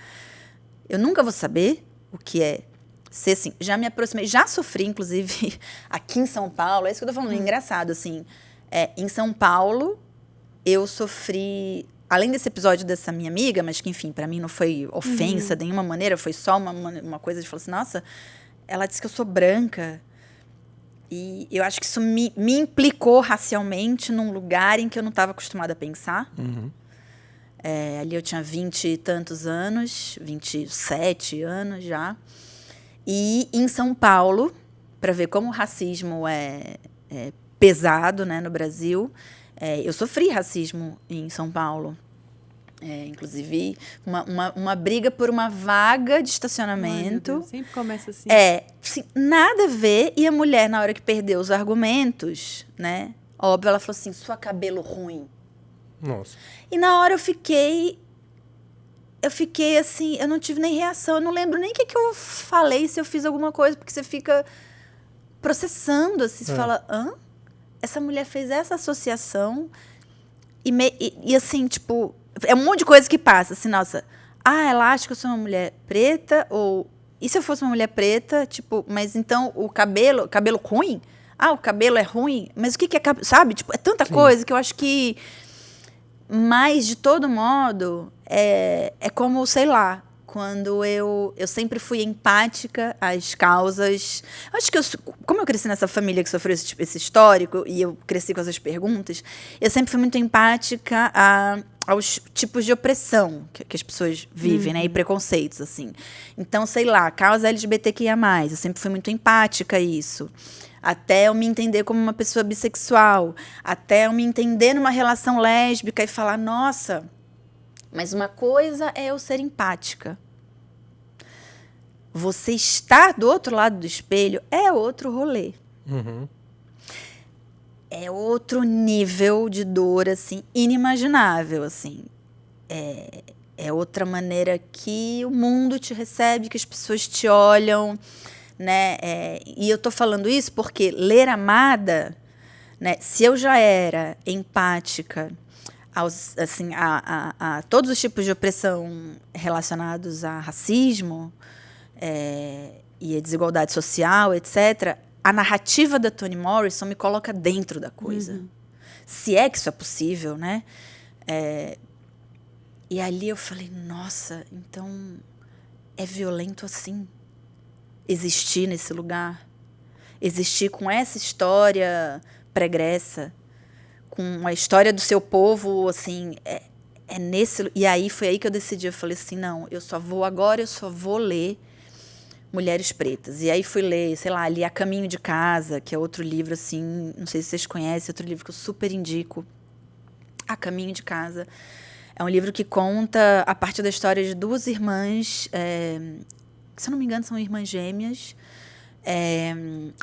Eu nunca vou saber o que é ser assim. Já me aproximei, já sofri, inclusive, aqui em São Paulo. É isso que eu tô falando, engraçado, assim. Em São Paulo, eu sofri, além desse episódio dessa minha amiga, mas que, enfim, para mim não foi ofensa de nenhuma maneira, foi só uma coisa de falar assim, nossa, ela disse que eu sou branca. E eu acho que isso me implicou racialmente num lugar em que eu não estava acostumada a pensar. Ali eu tinha 20 e tantos anos, 27 anos já. E em São Paulo, para ver como o racismo é pesado, né, no Brasil, eu sofri racismo em São Paulo. Inclusive, uma briga por uma vaga de estacionamento. Ai, meu Deus, sempre começa assim. Assim, nada a ver. E a mulher, na hora que perdeu os argumentos, né, óbvio, ela falou assim, sua cabelo ruim. Nossa. E na hora eu fiquei assim, eu não tive nem reação, eu não lembro nem o que eu falei, se eu fiz alguma coisa, porque você fica processando, assim, você fala, hã? Essa mulher fez essa associação e assim, tipo, é um monte de coisa que passa, assim, nossa, ela acha que eu sou uma mulher preta, ou, e se eu fosse uma mulher preta, tipo, mas então o cabelo ruim? O cabelo é ruim? Mas o que é cabelo? Sabe? Tipo, é tanta coisa que eu acho que, mas, de todo modo, é como, sei lá, quando eu sempre fui empática às causas. Acho que como eu cresci nessa família que sofreu esse histórico, e eu cresci com essas perguntas, eu sempre fui muito empática aos tipos de opressão que as pessoas vivem, né? E preconceitos, assim. Então, sei lá, causa LGBTQIA+, eu sempre fui muito empática a isso. Até eu me entender como uma pessoa bissexual, até eu me entender numa relação lésbica e falar, nossa, mas uma coisa é eu ser empática. Você estar do outro lado do espelho é outro rolê. É outro nível de dor, assim, inimaginável, assim. É outra maneira que o mundo te recebe, que as pessoas te olham, né? E eu tô falando isso porque ler Amada, né? Se eu já era empática a todos os tipos de opressão relacionados a racismo e a desigualdade social, etc., a narrativa da Toni Morrison me coloca dentro da coisa. Se é que isso é possível, né? E ali eu falei, nossa, então é violento assim existir nesse lugar, existir com essa história pregressa, com a história do seu povo, assim, nesse... E aí foi aí que eu decidi, eu falei assim, não, eu só vou ler Mulheres Pretas. E aí fui ler, sei lá, li A Caminho de Casa, que é outro livro, assim, não sei se vocês conhecem, outro livro que eu super indico. A Caminho de Casa. É um livro que conta a partir da história de duas irmãs, que, se eu não me engano, são irmãs gêmeas,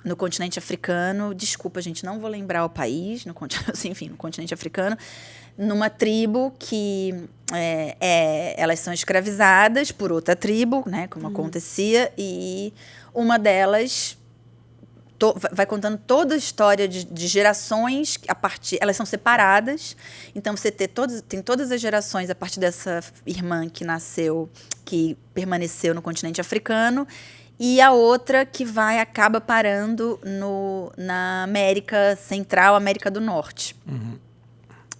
no continente africano. Desculpa, gente, não vou lembrar o país. Enfim, no continente africano. Numa tribo que elas são escravizadas por outra tribo, né? Como acontecia. E uma delas... vai contando toda a história de gerações, elas são separadas, então você tem todas as gerações a partir dessa irmã que permaneceu no continente africano, e a outra que acaba parando na América Central, América do Norte.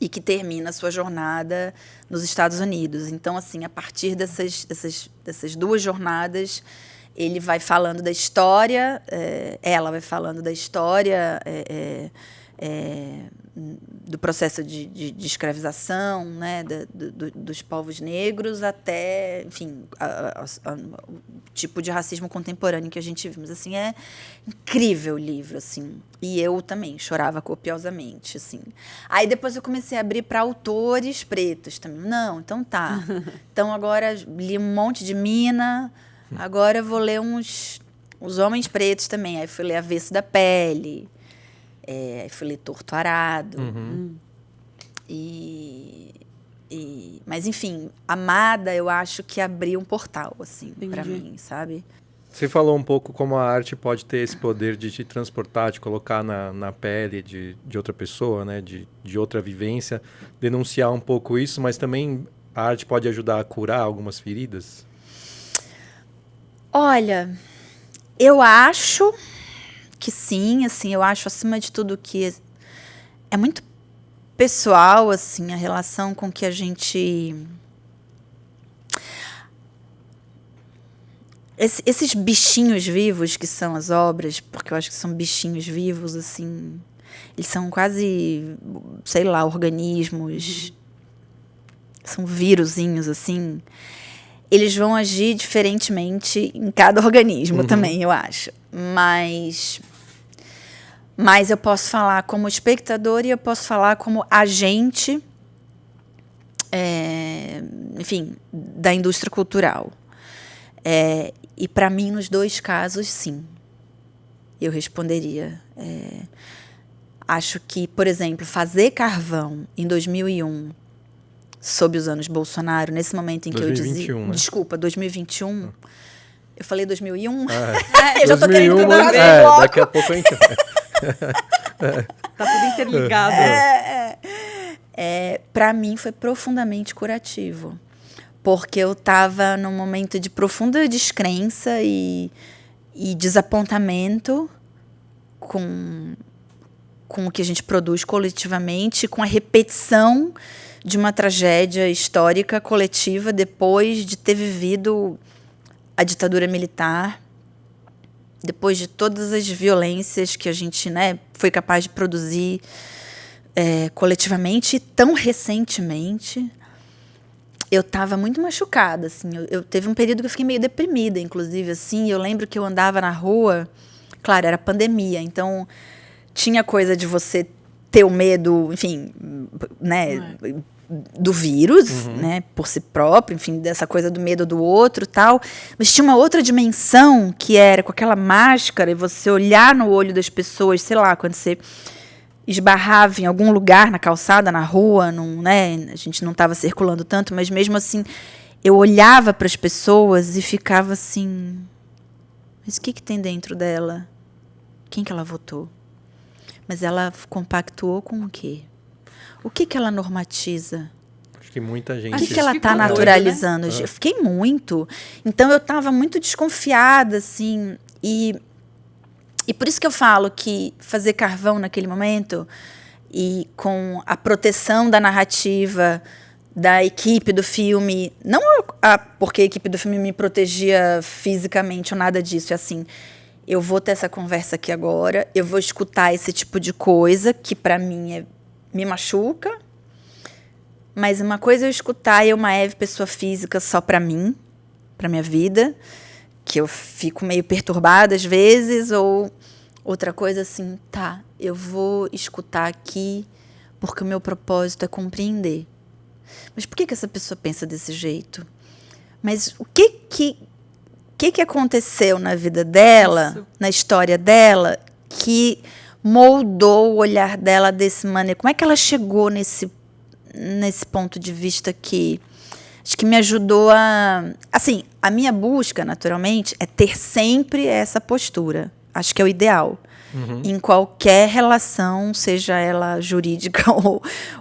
E que termina a sua jornada nos Estados Unidos. Então, assim, a partir dessas duas jornadas, ele vai falando da história, ela vai falando da história do processo de escravização, né, dos povos negros, até, enfim, o tipo de racismo contemporâneo que a gente viu. Mas, assim, é incrível o livro, assim. E eu também chorava copiosamente, assim. Aí depois eu comecei a abrir para autores pretos também. Não, então tá. Então agora li um monte de mina... Agora eu vou ler os homens pretos também. Aí fui ler Avesso da Pele. Aí fui ler Torto Arado. Mas, enfim, Amada, eu acho que abriu um portal, assim, pra mim, sabe? Você falou um pouco como a arte pode ter esse poder de te transportar, de colocar na pele de outra pessoa, né? De outra vivência. Denunciar um pouco isso, mas também a arte pode ajudar a curar algumas feridas? Olha, eu acho que sim, assim, eu acho acima de tudo que é muito pessoal, assim, a relação com que a gente... Esses bichinhos vivos que são as obras, porque eu acho que são bichinhos vivos, assim, eles são quase, sei lá, organismos, são vírusinhos, assim... Eles vão agir diferentemente em cada organismo também, eu acho. Mas eu posso falar como espectador e eu posso falar como agente, enfim, da indústria cultural. E, para mim, nos dois casos, sim. Eu responderia. Acho que, por exemplo, fazer carvão em 2001... sob os anos Bolsonaro, nesse momento em que 2021, eu dizia... Né? Desculpa, 2021. Eu falei 2001? Eu já tô querendo que daqui a pouco a gente... Tá tudo interligado. Para mim, foi profundamente curativo. Porque eu estava num momento de profunda descrença e desapontamento com o que a gente produz coletivamente, com a repetição de uma tragédia histórica coletiva depois de ter vivido a ditadura militar, depois de todas as violências que a gente, né, foi capaz de produzir coletivamente, e tão recentemente. Eu estava muito machucada, assim. Eu teve um período que eu fiquei meio deprimida, inclusive, assim. Eu lembro que eu andava na rua, claro, era pandemia, então tinha coisa de você ter o medo, enfim, né, do vírus, né, por si próprio, enfim, dessa coisa do medo do outro e tal. Mas tinha uma outra dimensão que era com aquela máscara e você olhar no olho das pessoas, sei lá, quando você esbarrava em algum lugar na calçada, na rua, né, a gente não estava circulando tanto, mas mesmo assim eu olhava para as pessoas e ficava assim, mas o que tem dentro dela? Quem que ela votou? Mas ela compactuou com o quê? O que ela normatiza? Acho que muita gente... O que ela está naturalizando? Doido, né? Eu fiquei muito. Então, eu estava muito desconfiada, assim. E por isso que eu falo que fazer carvão naquele momento, e com a proteção da narrativa da equipe do filme, não porque a equipe do filme me protegia fisicamente ou nada disso, é assim... Eu vou ter essa conversa aqui agora, eu vou escutar esse tipo de coisa que, para mim, me machuca. Mas uma coisa é eu escutar uma Eve, pessoa física, só para mim, para minha vida, que eu fico meio perturbada às vezes, ou outra coisa assim, tá, eu vou escutar aqui porque o meu propósito é compreender. Mas por que essa pessoa pensa desse jeito? Mas o que que aconteceu na vida dela, Isso. na história dela, que moldou o olhar dela desse maneira. Como é que ela chegou nesse ponto de vista que acho que me ajudou a... Assim, a minha busca, naturalmente, é ter sempre essa postura. Acho que é o ideal. Em qualquer relação, seja ela jurídica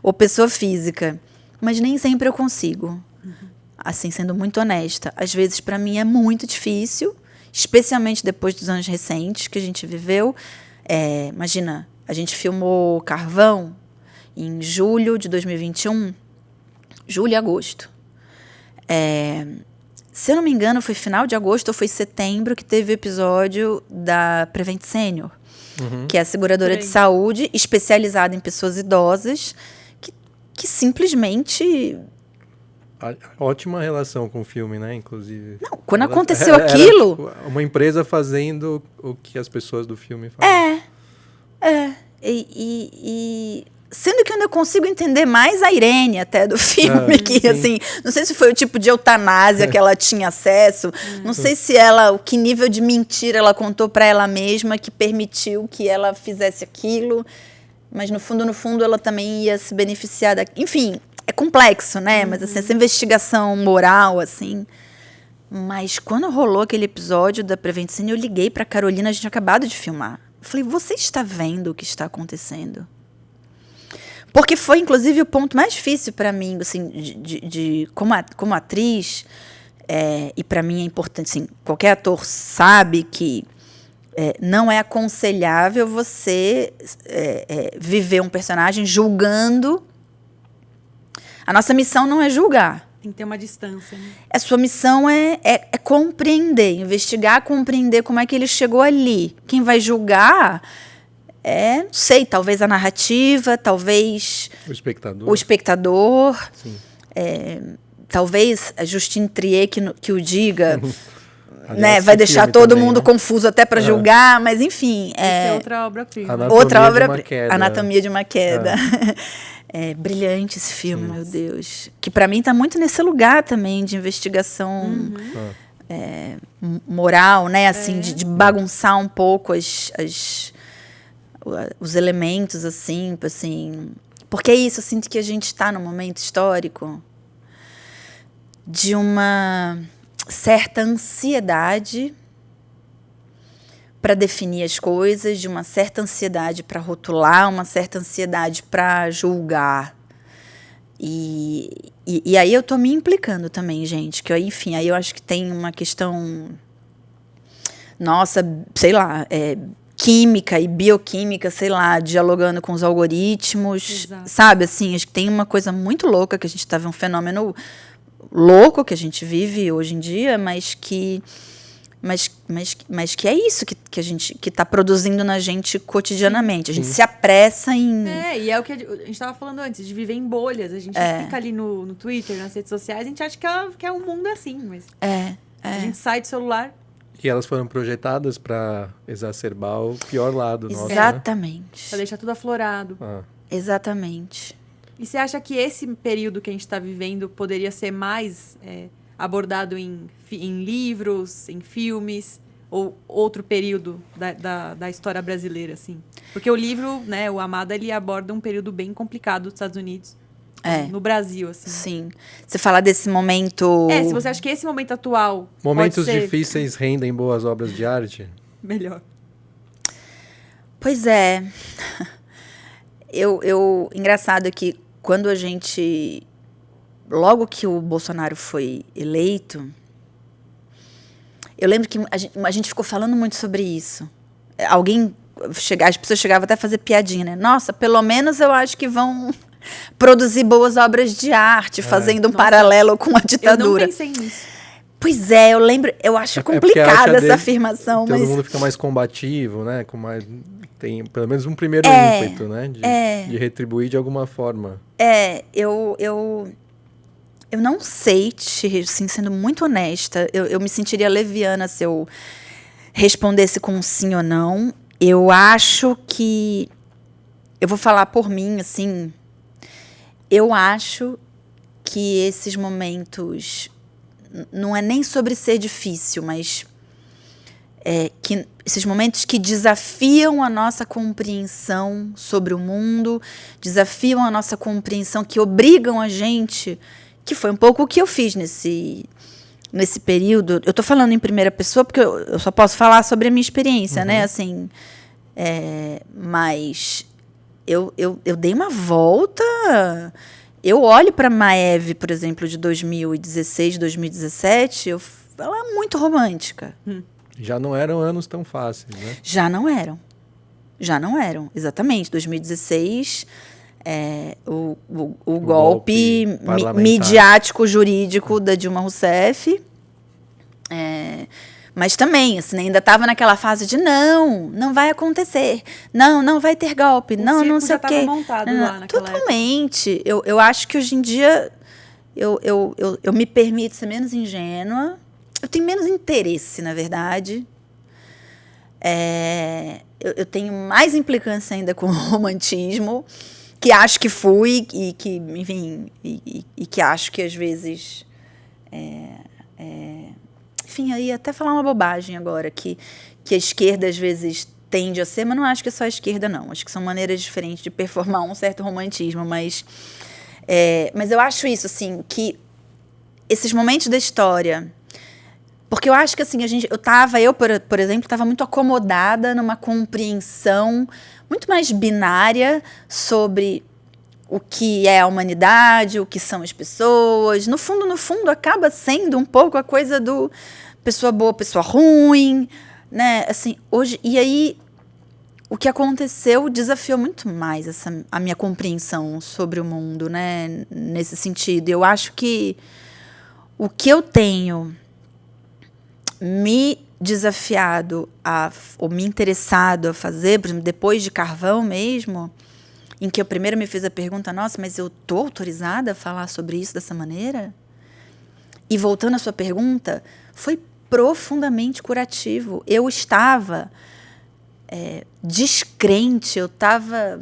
ou pessoa física. Mas nem sempre eu consigo. Assim, sendo muito honesta. Às vezes, para mim, é muito difícil, especialmente depois dos anos recentes que a gente viveu. Imagina, a gente filmou Carvão em julho de 2021, julho e agosto. Se eu não me engano, foi final de agosto ou foi setembro que teve o episódio da Prevent Senior, que é a seguradora de saúde especializada em pessoas idosas que simplesmente... Ótima relação com o filme, né? Inclusive. Não, quando aconteceu aquilo... Era, tipo, uma empresa fazendo o que as pessoas do filme fazem. Sendo que eu ainda consigo entender mais a Irene até do filme, que sim. assim, não sei se foi o tipo de eutanásia que ela tinha acesso, não sei se que nível de mentira ela contou para ela mesma que permitiu que ela fizesse aquilo, mas no fundo ela também ia se beneficiar enfim, é complexo, né? Mas assim, essa investigação moral, assim. Mas quando rolou aquele episódio da Prevent Senior, eu liguei para Carolina, a gente tinha acabado de filmar. Eu falei, você está vendo o que está acontecendo? Porque foi, inclusive, o ponto mais difícil para mim, assim, como atriz, e para mim é importante, assim, qualquer ator sabe que não é aconselhável você viver um personagem julgando. A nossa missão não é julgar. Tem que ter uma distância, né? A sua missão é compreender, investigar, compreender como é que ele chegou ali. Quem vai julgar... não sei, talvez a narrativa, talvez O espectador, Sim. Talvez a Justine Triet que o diga, Aliás, né, vai deixar filme todo também, mundo né? confuso até para julgar, mas enfim. Isso é outra obra-prima. Outra de obra, uma queda. Anatomia de uma Queda. Brilhante esse filme, meu Deus. Que para mim está muito nesse lugar também de investigação moral, né, assim, de bagunçar um pouco os elementos, assim, porque é isso, eu sinto que a gente está num momento histórico de uma certa ansiedade para definir as coisas, de uma certa ansiedade para rotular, uma certa ansiedade para julgar. E aí eu tô me implicando também, gente, que enfim, aí eu acho que tem uma questão, nossa, sei lá, química e bioquímica, sei lá, dialogando com os algoritmos. Exato. Sabe, assim, acho que tem uma coisa muito louca que a gente está vendo, um fenômeno louco que a gente vive hoje em dia, mas que é isso que a gente que está produzindo na gente cotidianamente. A gente se apressa em... E é o que a gente estava falando antes, de viver em bolhas. A gente fica ali no Twitter, nas redes sociais, a gente acha que é um mundo assim, mas a gente sai do celular. E elas foram projetadas para exacerbar o pior lado nosso, né? Exatamente. Pra deixar tudo aflorado. Exatamente. E você acha que esse período que a gente está vivendo poderia ser mais abordado em livros, em filmes, ou outro período da história brasileira, assim? Porque o livro, né, o Amada, ele aborda um período bem complicado dos Estados Unidos, no Brasil, assim. Sim. Você fala desse momento... Se você acha que esse momento atual Momentos pode ser difíceis rendem boas obras de arte? melhor. Pois é. Engraçado que quando a gente... Logo que o Bolsonaro foi eleito, eu lembro que a gente ficou falando muito sobre isso. As pessoas chegavam até a fazer piadinha, né? Nossa, pelo menos eu acho que vão produzir boas obras de arte, fazendo um paralelo com a ditadura. Eu não pensei nisso. Pois é, eu lembro, eu acho complicada essa afirmação, todo mas... mundo fica mais combativo, né? Tem pelo menos um primeiro ímpeto, né? De retribuir de alguma forma. Eu não sei, assim, sendo muito honesta, eu me sentiria leviana se eu respondesse com um sim ou não. Eu acho que... Eu vou falar por mim, assim... Eu acho que esses momentos não é nem sobre ser difícil, mas que esses momentos que desafiam a nossa compreensão sobre o mundo, desafiam a nossa compreensão, que obrigam a gente, que foi um pouco o que eu fiz nesse período. Eu estou falando em primeira pessoa porque eu só posso falar sobre a minha experiência, né? Assim, mas eu dei uma volta. Eu olho para Maeve, por exemplo, de 2016, 2017, ela é muito romântica. Já não eram anos tão fáceis, né? Já não eram, exatamente. 2016, o golpe midiático, jurídico da Dilma Rousseff. Mas também, assim, ainda estava naquela fase de não vai acontecer, não vai ter golpe, não sei o quê. Montado lá naquela totalmente. Eu acho que hoje em dia eu me permito ser menos ingênua. Eu tenho menos interesse, na verdade. Eu tenho mais implicância ainda com o romantismo, que acho que fui e que, enfim, e que acho que às vezes... enfim, aí até falar uma bobagem agora, que a esquerda às vezes tende a ser, mas não acho que é só a esquerda, não. Acho que são maneiras diferentes de performar um certo romantismo, mas eu acho isso, assim, que esses momentos da história... Porque eu acho que, assim, eu, por exemplo, estava muito acomodada numa compreensão muito mais binária sobre o que é a humanidade, o que são as pessoas. No fundo, acaba sendo um pouco a coisa do pessoa boa, pessoa ruim, né? Assim, hoje... E aí, o que aconteceu desafiou muito mais a minha compreensão sobre o mundo, né? Nesse sentido. Eu acho que o que eu tenho... me desafiado ou me interessado a fazer, por exemplo, depois de Carvão mesmo, em que eu primeiro me fiz a pergunta, nossa, mas eu estou autorizada a falar sobre isso dessa maneira? E voltando à sua pergunta, foi profundamente curativo. Eu estava descrente, eu estava...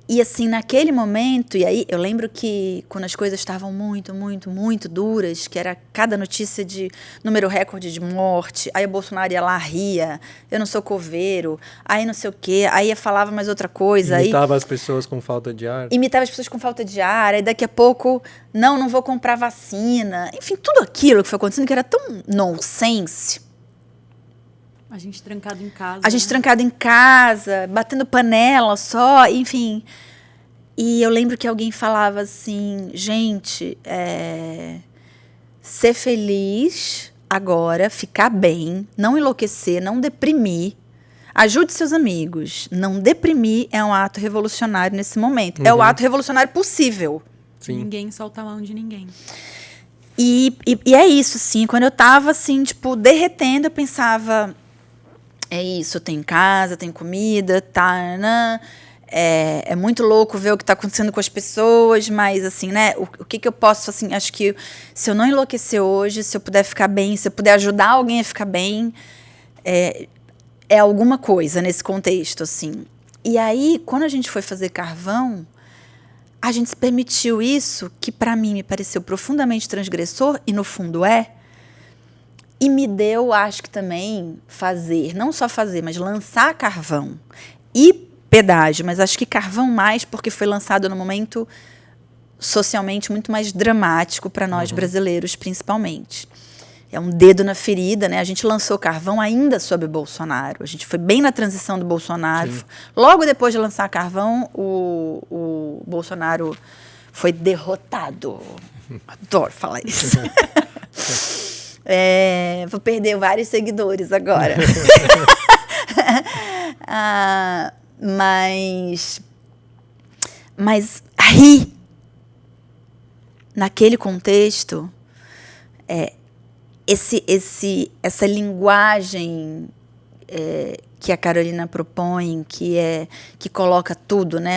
E assim, naquele momento, e aí eu lembro que quando as coisas estavam muito, muito, muito duras, que era cada notícia de número recorde de morte, aí o Bolsonaro ia lá, ria, eu não sou coveiro, aí não sei o quê, aí falava mais outra coisa. Imitava as pessoas com falta de ar. Imitava as pessoas com falta de ar, aí daqui a pouco, não vou comprar vacina. Enfim, tudo aquilo que foi acontecendo que era tão nonsense. A gente trancado em casa. A gente trancado em casa, batendo panela só, enfim. E eu lembro que alguém falava assim, gente, ser feliz agora, ficar bem, não enlouquecer, não deprimir. Ajude seus amigos. Não deprimir é um ato revolucionário nesse momento. É o ato revolucionário possível. Sim. Ninguém solta a mão de ninguém. E é isso, sim. Quando eu tava, assim, tipo, derretendo, eu pensava... É isso, eu tenho casa, tenho comida, tá, né? É muito louco ver o que está acontecendo com as pessoas, mas, assim, né? O que eu posso, assim, acho que se eu não enlouquecer hoje, se eu puder ficar bem, se eu puder ajudar alguém a ficar bem, é alguma coisa nesse contexto, assim. E aí, quando a gente foi fazer Carvão, a gente se permitiu isso, que para mim me pareceu profundamente transgressor, e no fundo e me deu, acho que também, não só fazer, mas lançar Carvão e Pedágio, mas acho que Carvão mais porque foi lançado num momento socialmente muito mais dramático para nós brasileiros, principalmente. É um dedo na ferida, né? A gente lançou Carvão ainda sob Bolsonaro. A gente foi bem na transição do Bolsonaro. Sim. Logo depois de lançar Carvão, o Bolsonaro foi derrotado. Adoro falar isso. Vou perder vários seguidores agora. Mas aí, naquele contexto, essa linguagem que a Carolina propõe, que coloca tudo, né?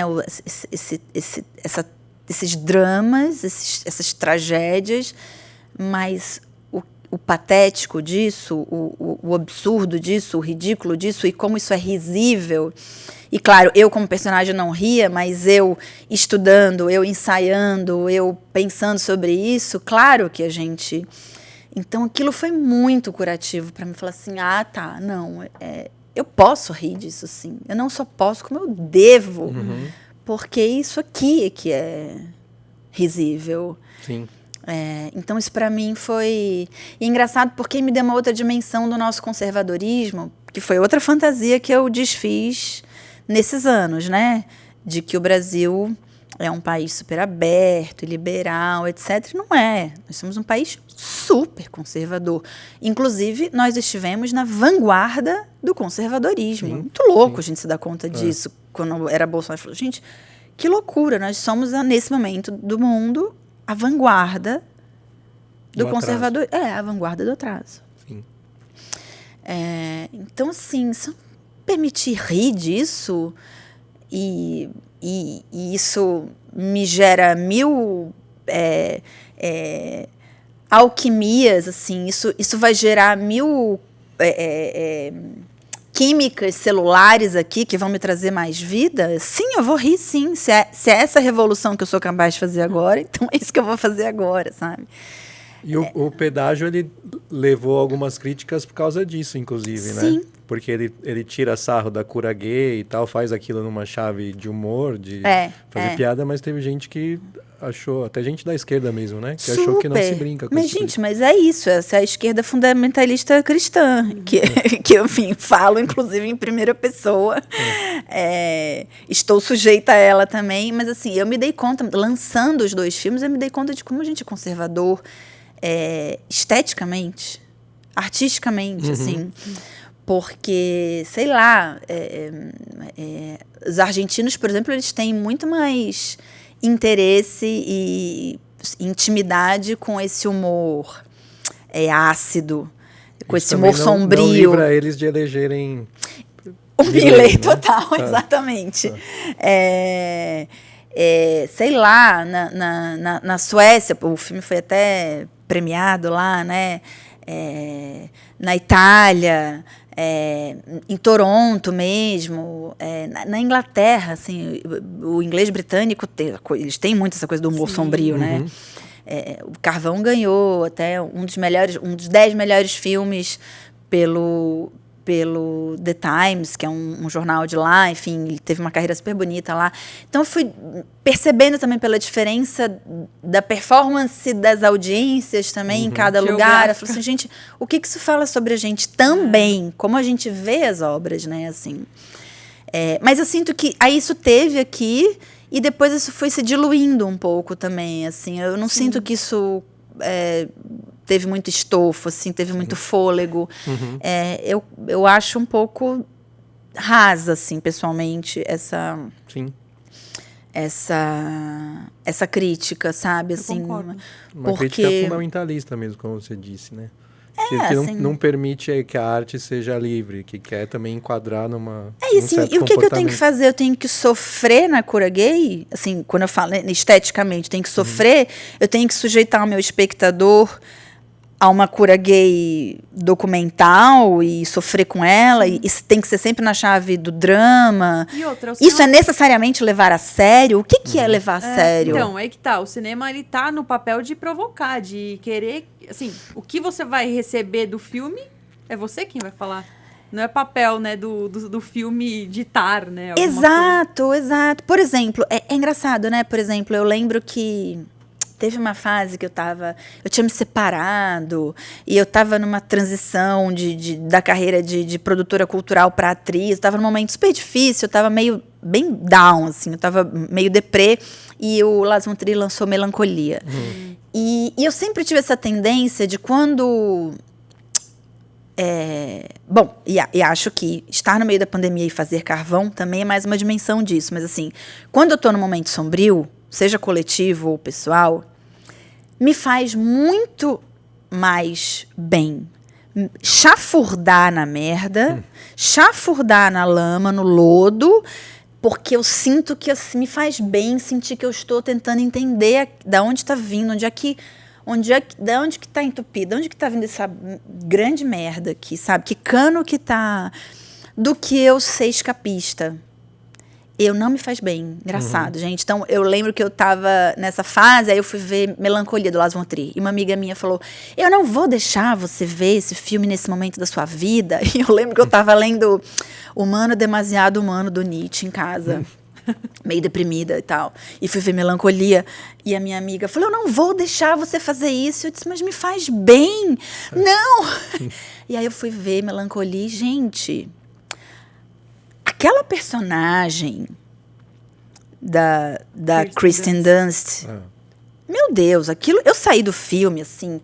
Esses dramas, essas tragédias, mas o patético disso, o absurdo disso, o ridículo disso, e como isso é risível. E, claro, eu como personagem não ria, mas eu estudando, eu ensaiando, eu pensando sobre isso, claro que a gente Então, aquilo foi muito curativo para mim. Falar assim, tá, não, eu posso rir disso, sim. Eu não só posso, como eu devo. Porque isso aqui é que é risível. Sim. Então, isso para mim foi... E é engraçado porque me deu uma outra dimensão do nosso conservadorismo, que foi outra fantasia que eu desfiz nesses anos, né? De que o Brasil é um país super aberto, liberal, etc. Não é. Nós somos um país super conservador. Inclusive, nós estivemos na vanguarda do conservadorismo. Muito louco a gente se dar conta disso. Quando era Bolsonaro, falou, gente, que loucura. Nós somos, nesse momento do mundo, a vanguarda do conservador. A vanguarda do atraso. Sim. Então, assim, se eu permitir rir disso e isso me gera mil alquimias, assim, isso vai gerar mil químicas celulares aqui que vão me trazer mais vida, sim, eu vou rir, sim. Se é essa revolução que eu sou capaz de fazer agora, então é isso que eu vou fazer agora, sabe? E o Pedágio, ele levou algumas críticas por causa disso, inclusive, sim. né? Porque ele tira sarro da cura gay e tal, faz aquilo numa chave de humor, de fazer piada, mas teve gente que achou, até gente da esquerda mesmo, né? Que achou que não se brinca com isso. Mas, gente, mas é isso, essa é a esquerda fundamentalista cristã, que eu, enfim, falo, inclusive, em primeira pessoa. Estou sujeita a ela também, mas, assim, eu me dei conta, lançando os 2 filmes, eu me dei conta de como a gente é conservador esteticamente, artisticamente, assim. Porque, sei lá, os argentinos, por exemplo, eles têm muito mais interesse e intimidade com esse humor ácido, com esse humor sombrio. Não livra eles de elegerem o Milley, né? Total, exatamente. Sei lá, na Suécia, o filme foi até premiado lá, né? Na Itália, em Toronto mesmo, na Inglaterra, assim, o inglês britânico, eles têm muito essa coisa do humor sombrio, né? O Carvão ganhou até um dos 10 melhores filmes pelo The Times, que é um jornal de lá, enfim, ele teve uma carreira super bonita lá. Então, eu fui percebendo também pela diferença da performance das audiências também em cada lugar. Eu falei assim, gente, o que isso fala sobre a gente também? Como a gente vê as obras, né, assim. Mas eu sinto que aí isso teve aqui e depois isso foi se diluindo um pouco também, assim. Eu não sinto que isso... teve muito estofo, assim, teve muito fôlego. Eu acho um pouco rasa, assim, pessoalmente, essa crítica, sabe? Assim, uma crítica fundamentalista mesmo, como você disse, né? Que assim, não permite que a arte seja livre, que quer também enquadrar numa... e o que eu tenho que fazer? Eu tenho que sofrer na cura gay? Assim, quando eu falo esteticamente, eu tenho que sofrer, eu tenho que sujeitar o meu espectador a uma cura gay documental e sofrer com ela, e isso tem que ser sempre na chave do drama. E outra, isso é necessariamente levar a sério? O que é levar a sério? Então, aí que tá. O cinema, ele tá no papel de provocar, de querer... Assim, o que você vai receber do filme é você quem vai falar. Não é papel, né, do filme ditar, né? Exato. Por exemplo, é engraçado, né? Por exemplo, eu lembro que... Teve uma fase que eu tinha me separado e eu estava numa transição da carreira de produtora cultural para atriz. Estava num momento super difícil, eu estava meio bem down, assim, eu estava meio deprê e o Lars von Trier lançou Melancolia. E eu sempre tive essa tendência de quando... e acho que estar no meio da pandemia e fazer Carvão também é mais uma dimensão disso. Mas, assim, quando eu estou num momento sombrio, seja coletivo ou pessoal, me faz muito mais bem chafurdar na merda, chafurdar na lama, no lodo, porque eu sinto que assim, me faz bem sentir que eu estou tentando entender da onde está vindo, da onde que está entupido, de onde que está vindo essa grande merda aqui, sabe? Que cano que tá... Do que eu ser escapista. não me faz bem. Engraçado, gente. Então, eu lembro que eu tava nessa fase, aí eu fui ver Melancolia, do Lars von Trier. E uma amiga minha falou, eu não vou deixar você ver esse filme nesse momento da sua vida. E eu lembro que eu tava lendo Humano, Demasiado Humano, do Nietzsche, em casa. Meio deprimida e tal. E fui ver Melancolia. E a minha amiga falou, eu não vou deixar você fazer isso. Eu disse, mas me faz bem. Não! E aí eu fui ver Melancolia e, gente... Aquela personagem da Kristen Dunst, meu Deus, aquilo, eu saí do filme assim,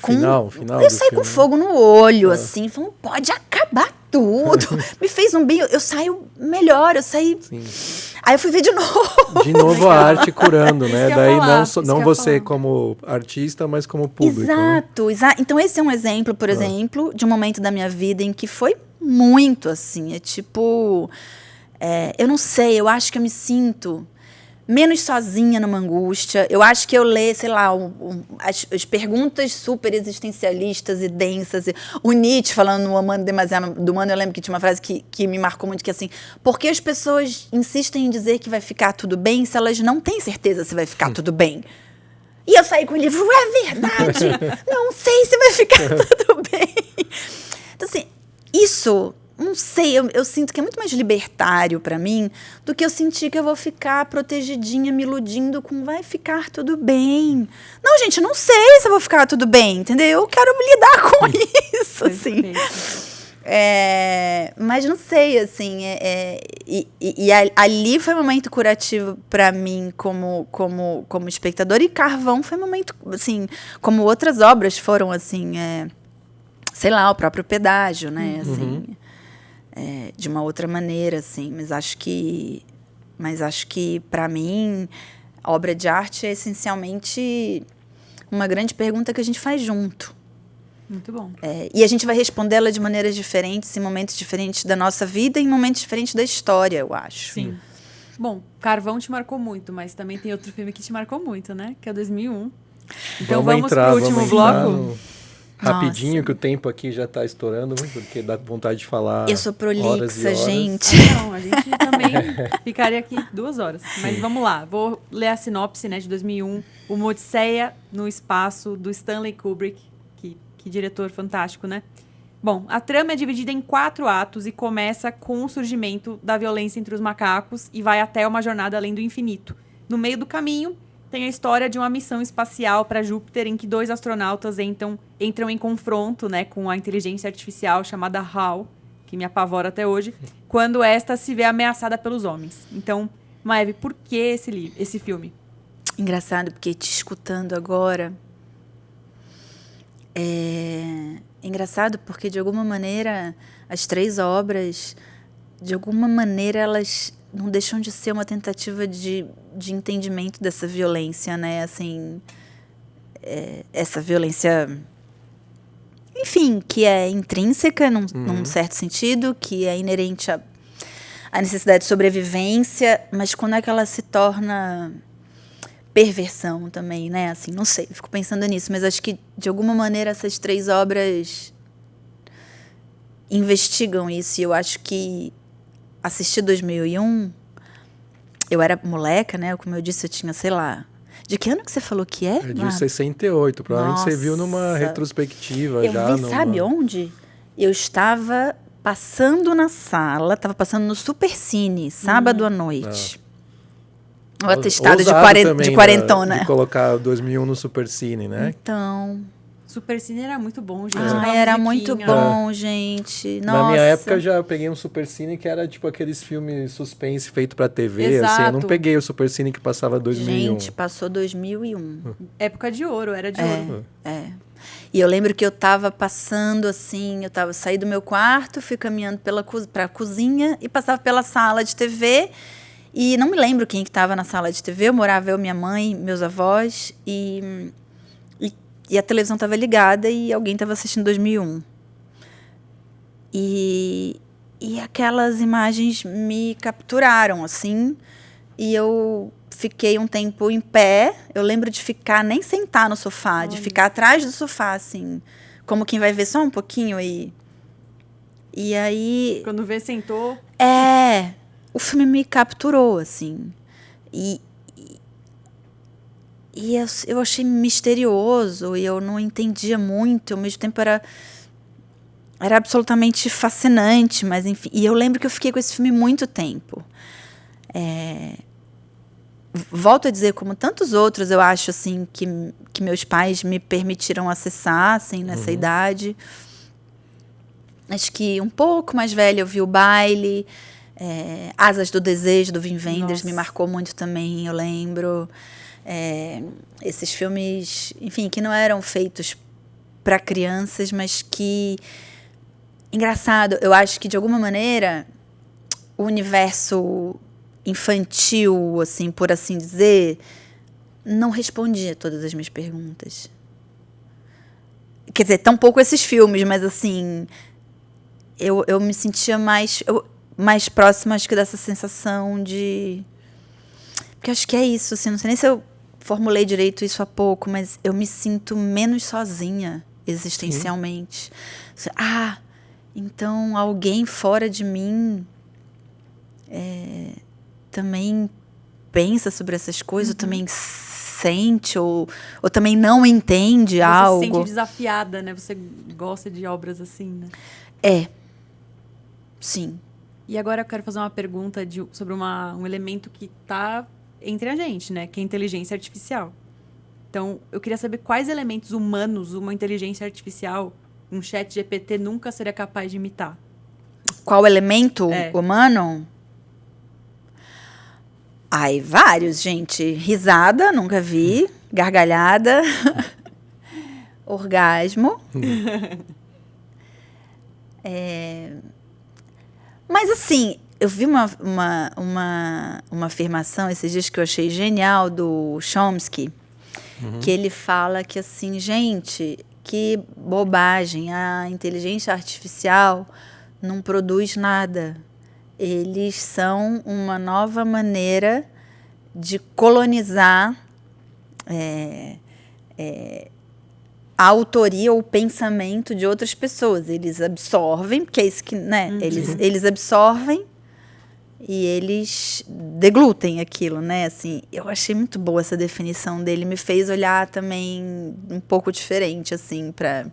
final eu saí com fogo no olho, assim, falando, pode acabar tudo. Me fez um bem, eu saio melhor, eu saí. Sim. Aí eu fui ver de novo. De novo a arte curando, né? Daí não você falar. Como artista, mas como público. Exato, exato. Então esse é um exemplo, por exemplo, de um momento da minha vida em que foi muito assim, é tipo, eu não sei, eu acho que eu me sinto menos sozinha numa angústia. Eu acho que eu leio, sei lá, as perguntas super existencialistas e densas. O Nietzsche falando no Amando Demasiado do Humano, eu lembro que tinha uma frase que me marcou muito, que é assim, por que as pessoas insistem em dizer que vai ficar tudo bem se elas não têm certeza se vai ficar tudo bem? E eu saí com o livro, é verdade, não sei se vai ficar tudo bem. Então, assim, isso, não sei, eu sinto que é muito mais libertário pra mim do que eu sentir que eu vou ficar protegidinha, me iludindo com vai ficar tudo bem. Não, gente, não sei se eu vou ficar tudo bem, entendeu? Eu quero lidar com isso, assim. Mas não sei, assim, ali foi um momento curativo pra mim como espectador, e Carvão foi um momento, assim, como outras obras foram, assim, sei lá, o próprio Pedágio, né, assim, de uma outra maneira, assim, mas acho que para mim, a obra de arte é essencialmente uma grande pergunta que a gente faz junto. Muito bom. E a gente vai responder ela de maneiras diferentes, em momentos diferentes da nossa vida e em momentos diferentes da história, eu acho. Sim. Bom, Carvão te marcou muito, mas também tem outro filme que te marcou muito, né, que é o 2001. Então vamos pro último bloco? Rapidinho, que o tempo aqui já está estourando, porque dá vontade de falar. Eu sou prolixa, gente. Não, a gente também ficaria aqui 2 horas. Mas vamos lá, vou ler a sinopse, né, de 2001, Uma Odisseia no Espaço, do Stanley Kubrick, que diretor fantástico, né? Bom, a trama é dividida em 4 atos e começa com o surgimento da violência entre os macacos e vai até uma jornada além do infinito. No meio do caminho, tem a história de uma missão espacial para Júpiter em que 2 astronautas entram em confronto, né, com a inteligência artificial chamada HAL, que me apavora até hoje, quando esta se vê ameaçada pelos homens. Então, Maeve, por que esse filme? Engraçado, porque te escutando agora... engraçado porque, de alguma maneira, as 3 obras, de alguma maneira, elas não deixam de ser uma tentativa de entendimento dessa violência, né? Assim, essa violência, enfim, que é intrínseca num certo sentido, que é inerente à necessidade de sobrevivência, mas quando é que ela se torna perversão também, né? Assim, não sei, fico pensando nisso, mas acho que, de alguma maneira, essas 3 obras investigam isso, e eu acho que assisti 2001, eu era moleca, né? Como eu disse, eu tinha, sei lá... De que ano que você falou que é? É de 68, provavelmente você viu numa retrospectiva. Eu vi, sabe onde? Eu estava passando na sala, estava passando no Supercine, sábado à noite. O atestado de quarentona. De colocar 2001 no Supercine, né? Então... Supercine era muito bom, gente. Era muito bom, gente. Nossa. Na minha época, eu peguei um Supercine que era tipo aqueles filmes suspense feito pra TV. Exato. Assim, eu não peguei o Supercine que passava 2001. Gente, passou 2001. Época de ouro, era de ouro. E eu lembro que eu tava passando assim, saí do meu quarto, fui caminhando pra cozinha e passava pela sala de TV. E não me lembro quem que estava na sala de TV. Eu morava eu, minha mãe, meus avós, e a televisão estava ligada e alguém estava assistindo 2001. E aquelas imagens me capturaram, assim, e eu fiquei um tempo em pé. Eu lembro de ficar, nem sentar no sofá, de ficar atrás do sofá, assim, como quem vai ver só um pouquinho e aí... Quando vê, sentou... o filme me capturou, assim. E eu achei misterioso, e eu não entendia muito, ao mesmo tempo era absolutamente fascinante, mas enfim. E eu lembro que eu fiquei com esse filme muito tempo. Volto a dizer, como tantos outros, eu acho, assim, que meus pais me permitiram acessar, assim, nessa idade. Acho que um pouco mais velha eu vi O Baile, Asas do Desejo, do Wim Wenders, me marcou muito também, eu lembro. Esses filmes, enfim, que não eram feitos para crianças, mas que... Engraçado, eu acho que, de alguma maneira, o universo infantil, assim, por assim dizer, não respondia todas as minhas perguntas. Quer dizer, tampouco esses filmes, mas, assim, eu me sentia mais próxima, acho que, dessa sensação de... Porque acho que é isso, assim, não sei nem se eu formulei direito isso há pouco, mas eu me sinto menos sozinha existencialmente. Então alguém fora de mim também pensa sobre essas coisas, ou também sente, ou também não entende algo. Você se sente desafiada, né? Você gosta de obras assim, né? Sim. E agora eu quero fazer uma pergunta sobre um elemento que está entre a gente, né? Que é a inteligência artificial. Então, eu queria saber quais elementos humanos uma inteligência artificial, um chat GPT, nunca seria capaz de imitar. Qual elemento humano? Ai, vários, gente. Risada, nunca vi. Gargalhada. Orgasmo. Mas, assim, eu vi uma afirmação esses dias que eu achei genial, do Chomsky, que ele fala que, assim, gente, que bobagem, a inteligência artificial não produz nada. Eles são uma nova maneira de colonizar a autoria ou o pensamento de outras pessoas. Eles absorvem, porque é isso que, né? Eles absorvem e eles deglutem aquilo, né? Assim, eu achei muito boa essa definição dele. Me fez olhar também um pouco diferente, assim, para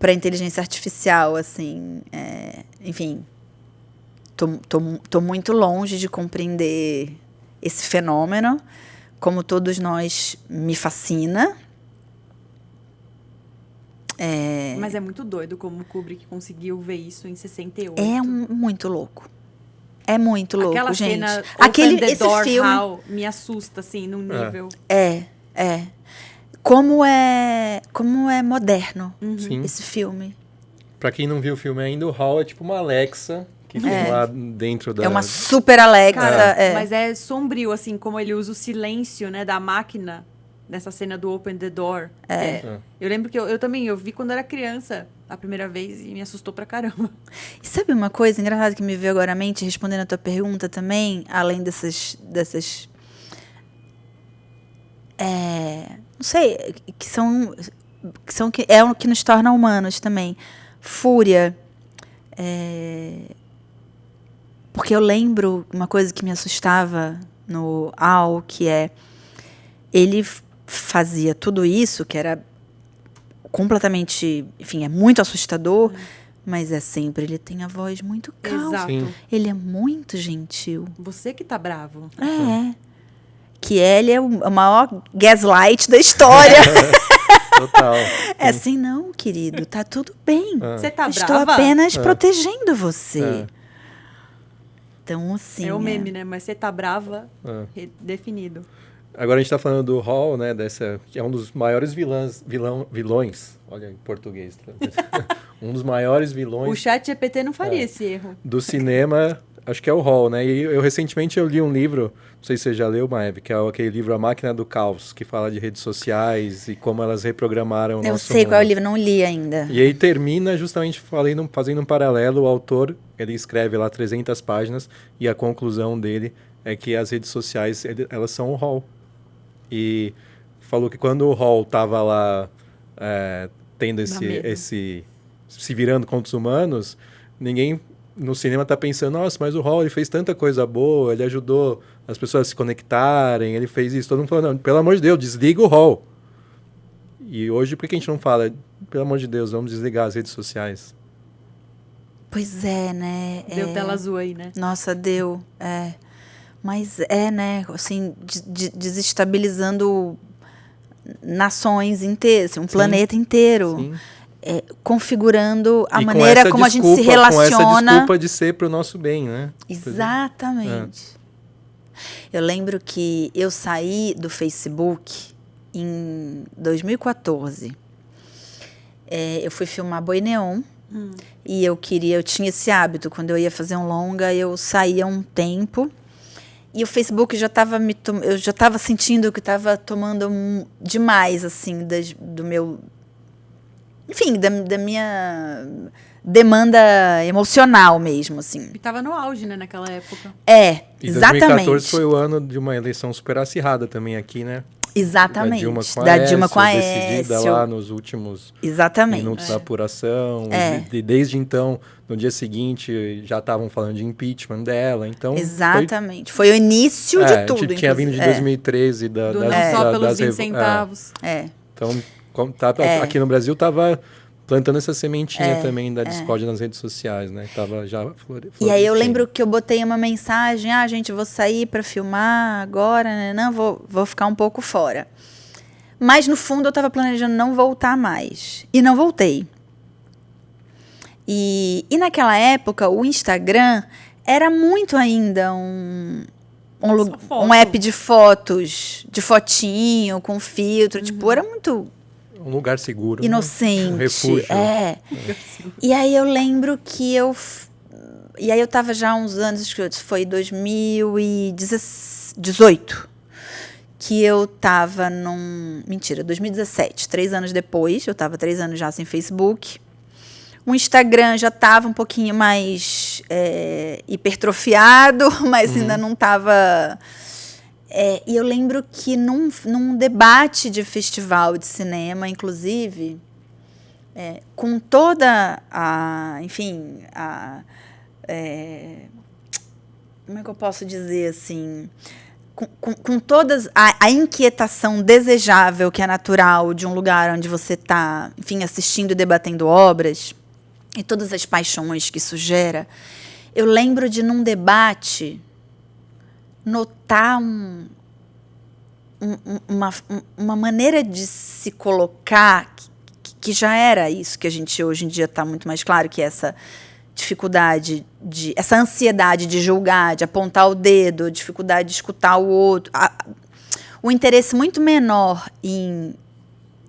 a inteligência artificial, assim. Enfim, tô muito longe de compreender esse fenômeno. Como todos nós, me fascina. Mas é muito doido como o Kubrick conseguiu ver isso em 68. Muito louco. É muito louco, Aquela gente. cena, Esse filme me assusta, assim, num nível... Como é moderno esse filme. Pra quem não viu o filme ainda, o Hall é tipo uma Alexa que fica lá dentro da... É uma super Alexa. Cara, mas é sombrio, assim, como ele usa o silêncio, né, da máquina nessa cena do Open the Door. Eu lembro que eu vi quando era criança a primeira vez e me assustou pra caramba. E sabe uma coisa engraçada que me veio agora à mente, respondendo a tua pergunta também, além dessas não sei, que é o que nos torna humanos também. Fúria. Porque eu lembro uma coisa que me assustava no Al, que ele fazia tudo isso, que era completamente, enfim, é muito assustador, mas sempre ele tem a voz muito calma. Exato. Sim. Ele é muito gentil. Você que tá bravo. Que ele é o maior gaslight da história. Total. Assim, não, querido, tá tudo bem. Você tá Estou brava? apenas protegendo você. Então, assim... É o meme, né? Mas você tá brava, definido. Agora a gente tá falando do Hall, né? Que é um dos maiores vilões. Olha, em português. Um dos maiores vilões... O chat GPT não faria esse erro. Do cinema, acho que é o Hall, né? E recentemente eu li um livro, não sei se você já leu, Maeve, que é aquele livro A Máquina do Caos, que fala de redes sociais e como elas reprogramaram o nosso Eu sei qual é o livro, não li ainda. E aí termina justamente fazendo um paralelo, o autor, ele escreve lá 300 páginas e a conclusão dele é que as redes sociais, elas são o Hall. E falou que quando o Hall estava lá tendo se virando contra os humanos, ninguém no cinema tá pensando, nossa, mas o Hall, ele fez tanta coisa boa, ele ajudou as pessoas a se conectarem, ele fez isso. Todo mundo falou, não, pelo amor de Deus, desliga o Hall. E hoje, por que a gente não fala, pelo amor de Deus, vamos desligar as redes sociais? Pois é, né? Deu tela azul aí, né? Nossa, deu. Mas né? Assim, desestabilizando nações inteiras, um planeta inteiro. Sim. Configurando a E maneira como a gente se Com essa relaciona. desculpa de ser pro nosso bem, né? Exatamente. Eu lembro que eu saí do Facebook em 2014. Eu fui filmar Boi Neon. E eu tinha esse hábito, quando eu ia fazer um longa, eu saía um tempo. E o Facebook eu já estava sentindo que estava tomando demais, assim, do meu... Enfim, da minha demanda emocional mesmo, assim. E tava no auge, né, naquela época. E Exatamente. 2014 foi o ano de uma eleição super acirrada também aqui, né? Exatamente. Da Dilma com a decidida Aécio. lá nos últimos minutos da apuração. E desde então, no dia seguinte, já estavam falando de impeachment dela. Então, exatamente. Foi o início de tudo. Tinha vindo de 2013 do não só pelos 20 centavos. Então, aqui no Brasil estava plantando essa sementinha também da discórdia nas redes sociais, né? Tava já florescendo. E aí eu lembro que eu botei uma mensagem, gente, vou sair para filmar agora, né? Não, vou ficar um pouco fora. Mas no fundo eu estava planejando não voltar mais. E não voltei. E naquela época o Instagram era muito ainda um app de fotos, de fotinho, com filtro. Tipo, era muito... Um lugar seguro. Inocente. Um refúgio. E aí eu lembro que E aí eu tava já há uns anos, acho que foi 2018, que eu tava Mentira, 2017, 3 anos depois, eu tava 3 anos já sem Facebook. O Instagram já tava um pouquinho mais hipertrofiado, mas ainda não tava... e eu lembro que num debate de festival de cinema, inclusive, com toda enfim, como é que eu posso dizer assim? Com todas a inquietação desejável que é natural de um lugar onde você está, enfim, assistindo e debatendo obras, e todas as paixões que isso gera, eu lembro de, num debate, notar uma maneira de se colocar que já era isso que a gente hoje em dia está muito mais claro, que é essa dificuldade, essa ansiedade de julgar, de apontar o dedo, dificuldade de escutar o outro, o interesse muito menor em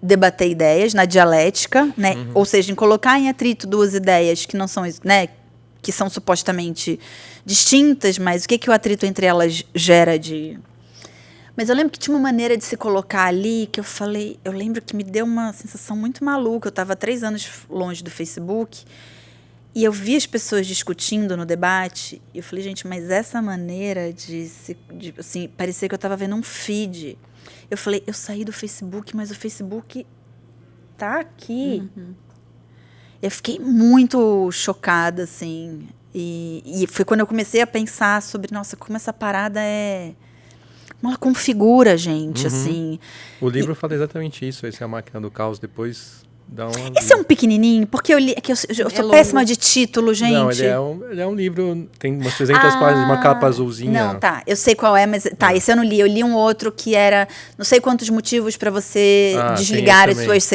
debater ideias, na dialética, né? Ou seja, em colocar em atrito duas ideias que não são, né, que são supostamente distintas, mas o que o atrito entre elas gera de... Mas eu lembro que tinha uma maneira de se colocar ali que eu lembro que me deu uma sensação muito maluca. Eu estava 3 anos longe do Facebook e eu vi as pessoas discutindo no debate e eu falei, gente, mas essa maneira de assim, parecia que eu estava vendo um feed. Eu falei, eu saí do Facebook, mas o Facebook tá aqui. Eu fiquei muito chocada, assim. E foi quando eu comecei a pensar sobre, nossa, como essa parada ela configura a gente, assim. O livro fala exatamente isso. Esse é a Máquina do Caos. Depois dá uma... Esse é um pequenininho? Porque eu sou péssima de título, gente. Não, ele é um livro... Tem umas 300 páginas, uma capa azulzinha. Não, tá. Eu sei qual é, mas... Tá, esse eu não li. Eu li um outro que era... Não sei quantos motivos para você desligar as suas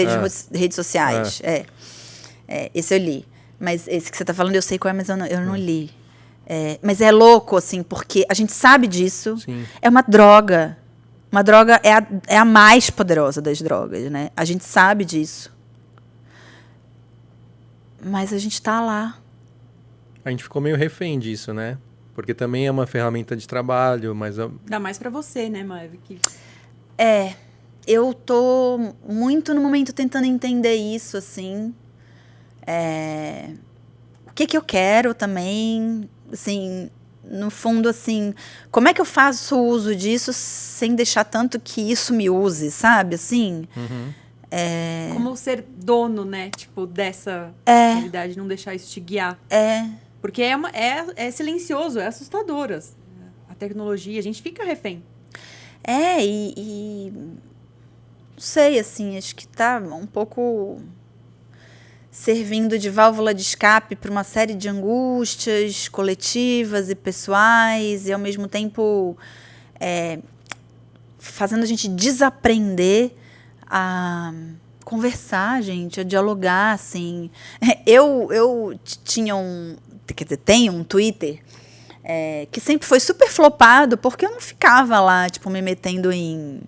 redes sociais. Esse eu li. Mas esse que você tá falando, eu sei qual é, mas eu não li. Mas é louco, assim, porque a gente sabe disso. Sim. É uma droga. Uma droga é a mais poderosa das drogas, né? A gente sabe disso. Mas a gente tá lá. A gente ficou meio refém disso, né? Porque também é uma ferramenta de trabalho, mas... Dá mais pra você, né, Maeve? Eu tô muito no momento tentando entender isso, assim. O que eu quero também... Assim, no fundo, assim, como é que eu faço uso disso sem deixar tanto que isso me use, sabe? Assim, como ser dono, né? Tipo, dessa realidade, não deixar isso te guiar. Porque é silencioso, é assustador. A tecnologia, a gente fica refém. Não sei, assim, acho que tá um pouco servindo de válvula de escape para uma série de angústias coletivas e pessoais, e ao mesmo tempo fazendo a gente desaprender a conversar, gente, a dialogar, assim. Eu tinha tenho um Twitter que sempre foi super flopado, porque eu não ficava lá, tipo, me metendo em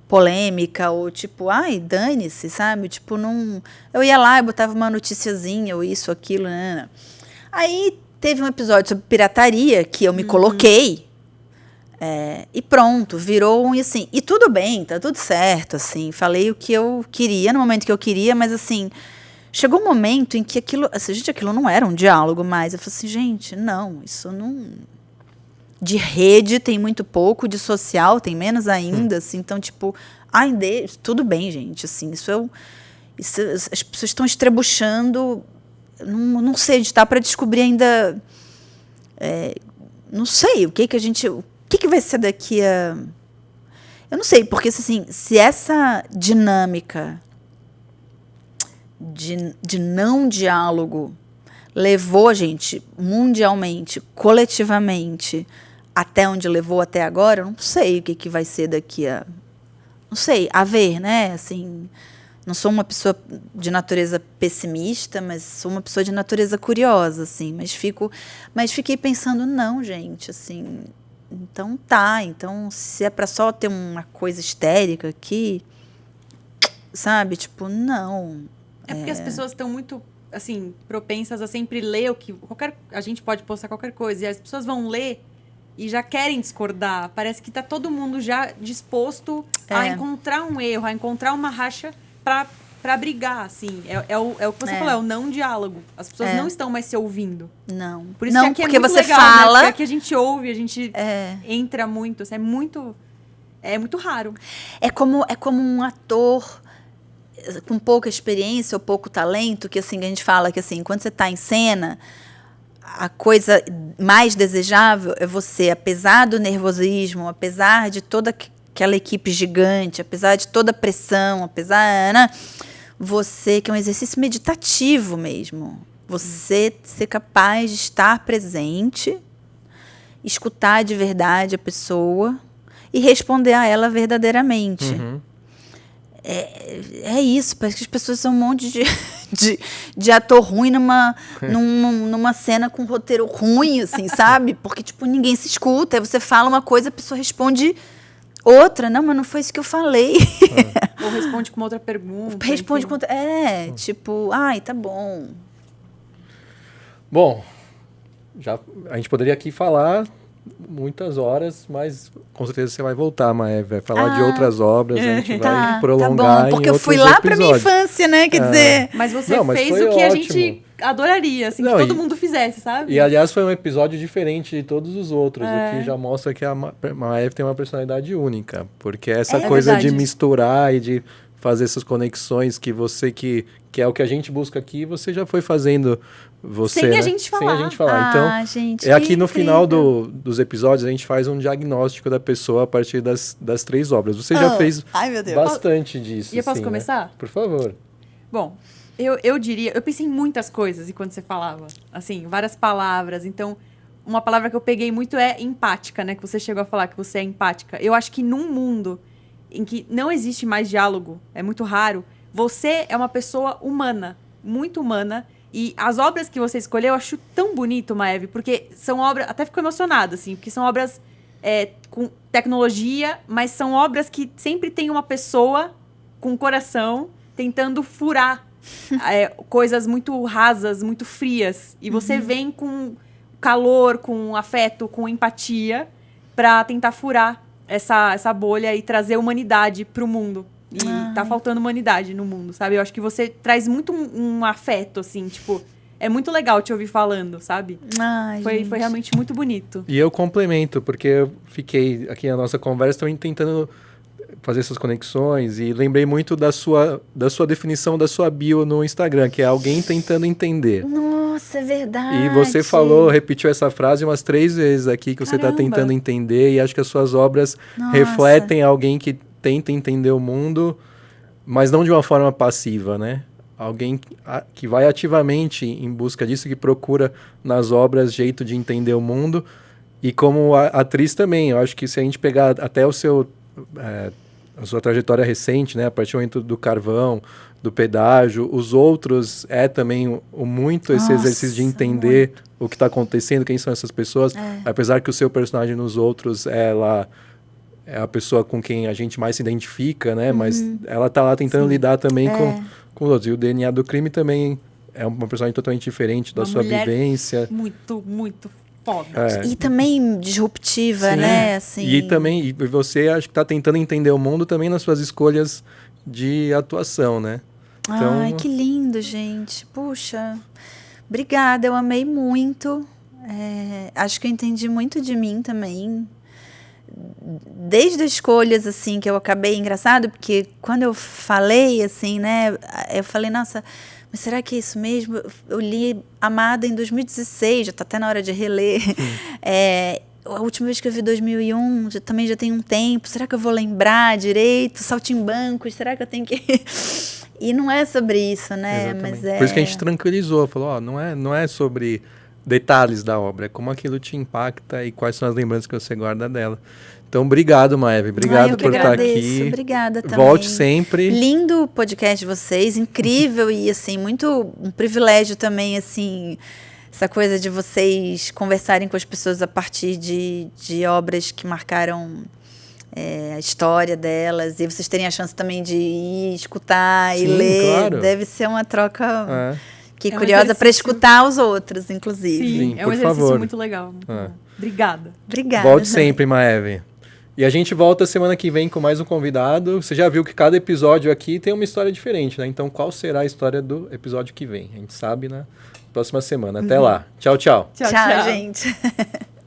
polêmica, ou tipo, ai, dane-se, sabe? Tipo, não... Eu ia lá e botava uma noticiazinha, ou isso, aquilo, né? Aí teve um episódio sobre pirataria, que eu me coloquei, e pronto, virou um, assim, e tudo bem, tá tudo certo, assim, falei o que eu queria, no momento que eu queria, mas assim, chegou um momento em que aquilo não era um diálogo mais, eu falei assim, gente, não, isso não... De rede tem muito pouco, de social tem menos ainda, assim, então, tipo, tudo bem, gente, assim, as pessoas estão estrebuchando, não sei, a gente está para descobrir ainda, não sei, o que vai ser daqui a... Eu não sei, porque, assim, se essa dinâmica de não diálogo levou a gente mundialmente, coletivamente, até onde levou até agora, eu não sei o que vai ser daqui a... Não sei, a ver, né? Assim, não sou uma pessoa de natureza pessimista, mas sou uma pessoa de natureza curiosa, assim. Mas fiquei pensando, não, gente, assim... Então se é para só ter uma coisa histérica aqui, sabe? Tipo, não. É porque as pessoas estão muito... assim, propensas a sempre ler a gente pode postar qualquer coisa, e as pessoas vão ler e já querem discordar. Parece que tá todo mundo já disposto a encontrar um erro, a encontrar uma racha pra brigar, assim. É o que você falou, é o não diálogo. As pessoas não estão mais se ouvindo. Não. Por isso não, que aqui porque é muito você legal, fala... né? Porque aqui a gente ouve, a gente entra muito. Assim, é muito raro. É como um ator com pouca experiência ou pouco talento, que assim, a gente fala que assim, quando você está em cena, a coisa mais desejável é você, apesar do nervosismo, apesar de toda aquela equipe gigante, apesar de toda a pressão, apesar, né, você, que é um exercício meditativo mesmo, você ser capaz de estar presente, escutar de verdade a pessoa e responder a ela verdadeiramente. Uhum. É isso, parece que as pessoas são um monte de ator ruim numa cena com roteiro ruim, assim, sabe? Porque, tipo, ninguém se escuta. Aí você fala uma coisa, a pessoa responde outra. Não, mas não foi isso que eu falei. Ou responde com uma outra pergunta. Responde com outra... tipo, ai, tá bom. Bom, a gente poderia aqui falar muitas horas, mas com certeza você vai voltar, Maeve, vai falar de outras obras, a gente vai prolongar tá bom, porque em eu fui outros lá pra minha episódios. infância, né? Quer dizer... Mas você mas fez foi o que a ótimo. gente adoraria, assim, que todo mundo fizesse, sabe? E, aliás, foi um episódio diferente de todos os outros, o que já mostra que a Maeve tem uma personalidade única, porque essa coisa verdade. de misturar e de fazer essas conexões que você que é o que a gente busca aqui, você já foi fazendo sem né? a gente falar. Sem a gente falar. Então, gente, aqui no incrível. final dos episódios a gente faz um diagnóstico da pessoa a partir das 3 obras. Você já fez bastante disso. E eu posso assim, começar? Né? Por favor. Bom, eu diria... Eu pensei em muitas coisas enquanto você falava. Assim, várias palavras. Então, uma palavra que eu peguei muito é empática, né? Que você chegou a falar que você é empática. Eu acho que num mundo em que não existe mais diálogo, é muito raro, você é uma pessoa humana, muito humana. E as obras que você escolheu, eu acho tão bonito, Maeve, porque são obras... Até fico emocionada, assim, porque são obras com tecnologia, mas são obras que sempre tem uma pessoa com coração tentando furar coisas muito rasas, muito frias. E você vem com calor, com afeto, com empatia para tentar furar essa bolha e trazer humanidade para o mundo. E tá faltando humanidade no mundo, sabe? Eu acho que você traz muito um afeto, assim, tipo... É muito legal te ouvir falando, sabe? Foi realmente muito bonito. E eu complemento, porque eu fiquei aqui na nossa conversa também tentando fazer essas conexões e lembrei muito da sua definição da sua bio no Instagram, que é alguém tentando entender. Nossa, é verdade. E você repetiu essa frase umas 3 vezes aqui, que você está Caramba. tentando entender, e acho que as suas obras Nossa. refletem alguém que tenta entender o mundo, mas não de uma forma passiva, né? Alguém que vai ativamente em busca disso, que procura nas obras jeito de entender o mundo. E como atriz também, eu acho que se a gente pegar até a sua trajetória recente, né, a partir do momento do Carvão, do Pedágio, os outros também muito esse Nossa, exercício de entender o que está acontecendo, quem são essas pessoas, apesar que o seu personagem nos outros, ela é a pessoa com quem a gente mais se identifica, né, mas ela tá lá tentando lidar também com os outros. E o DNA do Crime também é uma personagem totalmente diferente da sua vivência. Muito, muito foda. E também disruptiva, né? Assim. E também, e você acho que está tentando entender o mundo também nas suas escolhas de atuação, né? Então, ai, que lindo, gente. Puxa, obrigada, eu amei muito. Acho que eu entendi muito de mim também. Desde as escolhas, assim, que eu acabei... Engraçado, porque quando eu falei, assim, né? Eu falei, nossa... Mas será que é isso mesmo? Eu li Amada em 2016, já está até na hora de reler. A última vez que eu vi 2001, também já tem um tempo. Será que eu vou lembrar direito? Saltimbancos, será que eu tenho que... E não é sobre isso, né? Exatamente. Mas Por isso que a gente tranquilizou, falou, não é sobre detalhes da obra, é como aquilo te impacta e quais são as lembranças que você guarda dela. Então, obrigado, Maeve. Obrigado por estar aqui. Obrigada também. Volte sempre. Lindo o podcast de vocês, incrível e, assim, muito um privilégio também, assim, essa coisa de vocês conversarem com as pessoas a partir de obras que marcaram a história delas, e vocês terem a chance também de ir escutar e ler. Claro. Deve ser uma troca que É um curiosa para exercício. escutar os outros, inclusive. Sim, Sim, é um por exercício favor. muito legal. Muito bom. Obrigada. Obrigada. Volte sempre, Maeve. E a gente volta semana que vem com mais um convidado. Você já viu que cada episódio aqui tem uma história diferente, né? Então, qual será a história do episódio que vem? A gente sabe na próxima semana. Até lá. Tchau, tchau. Tchau, gente.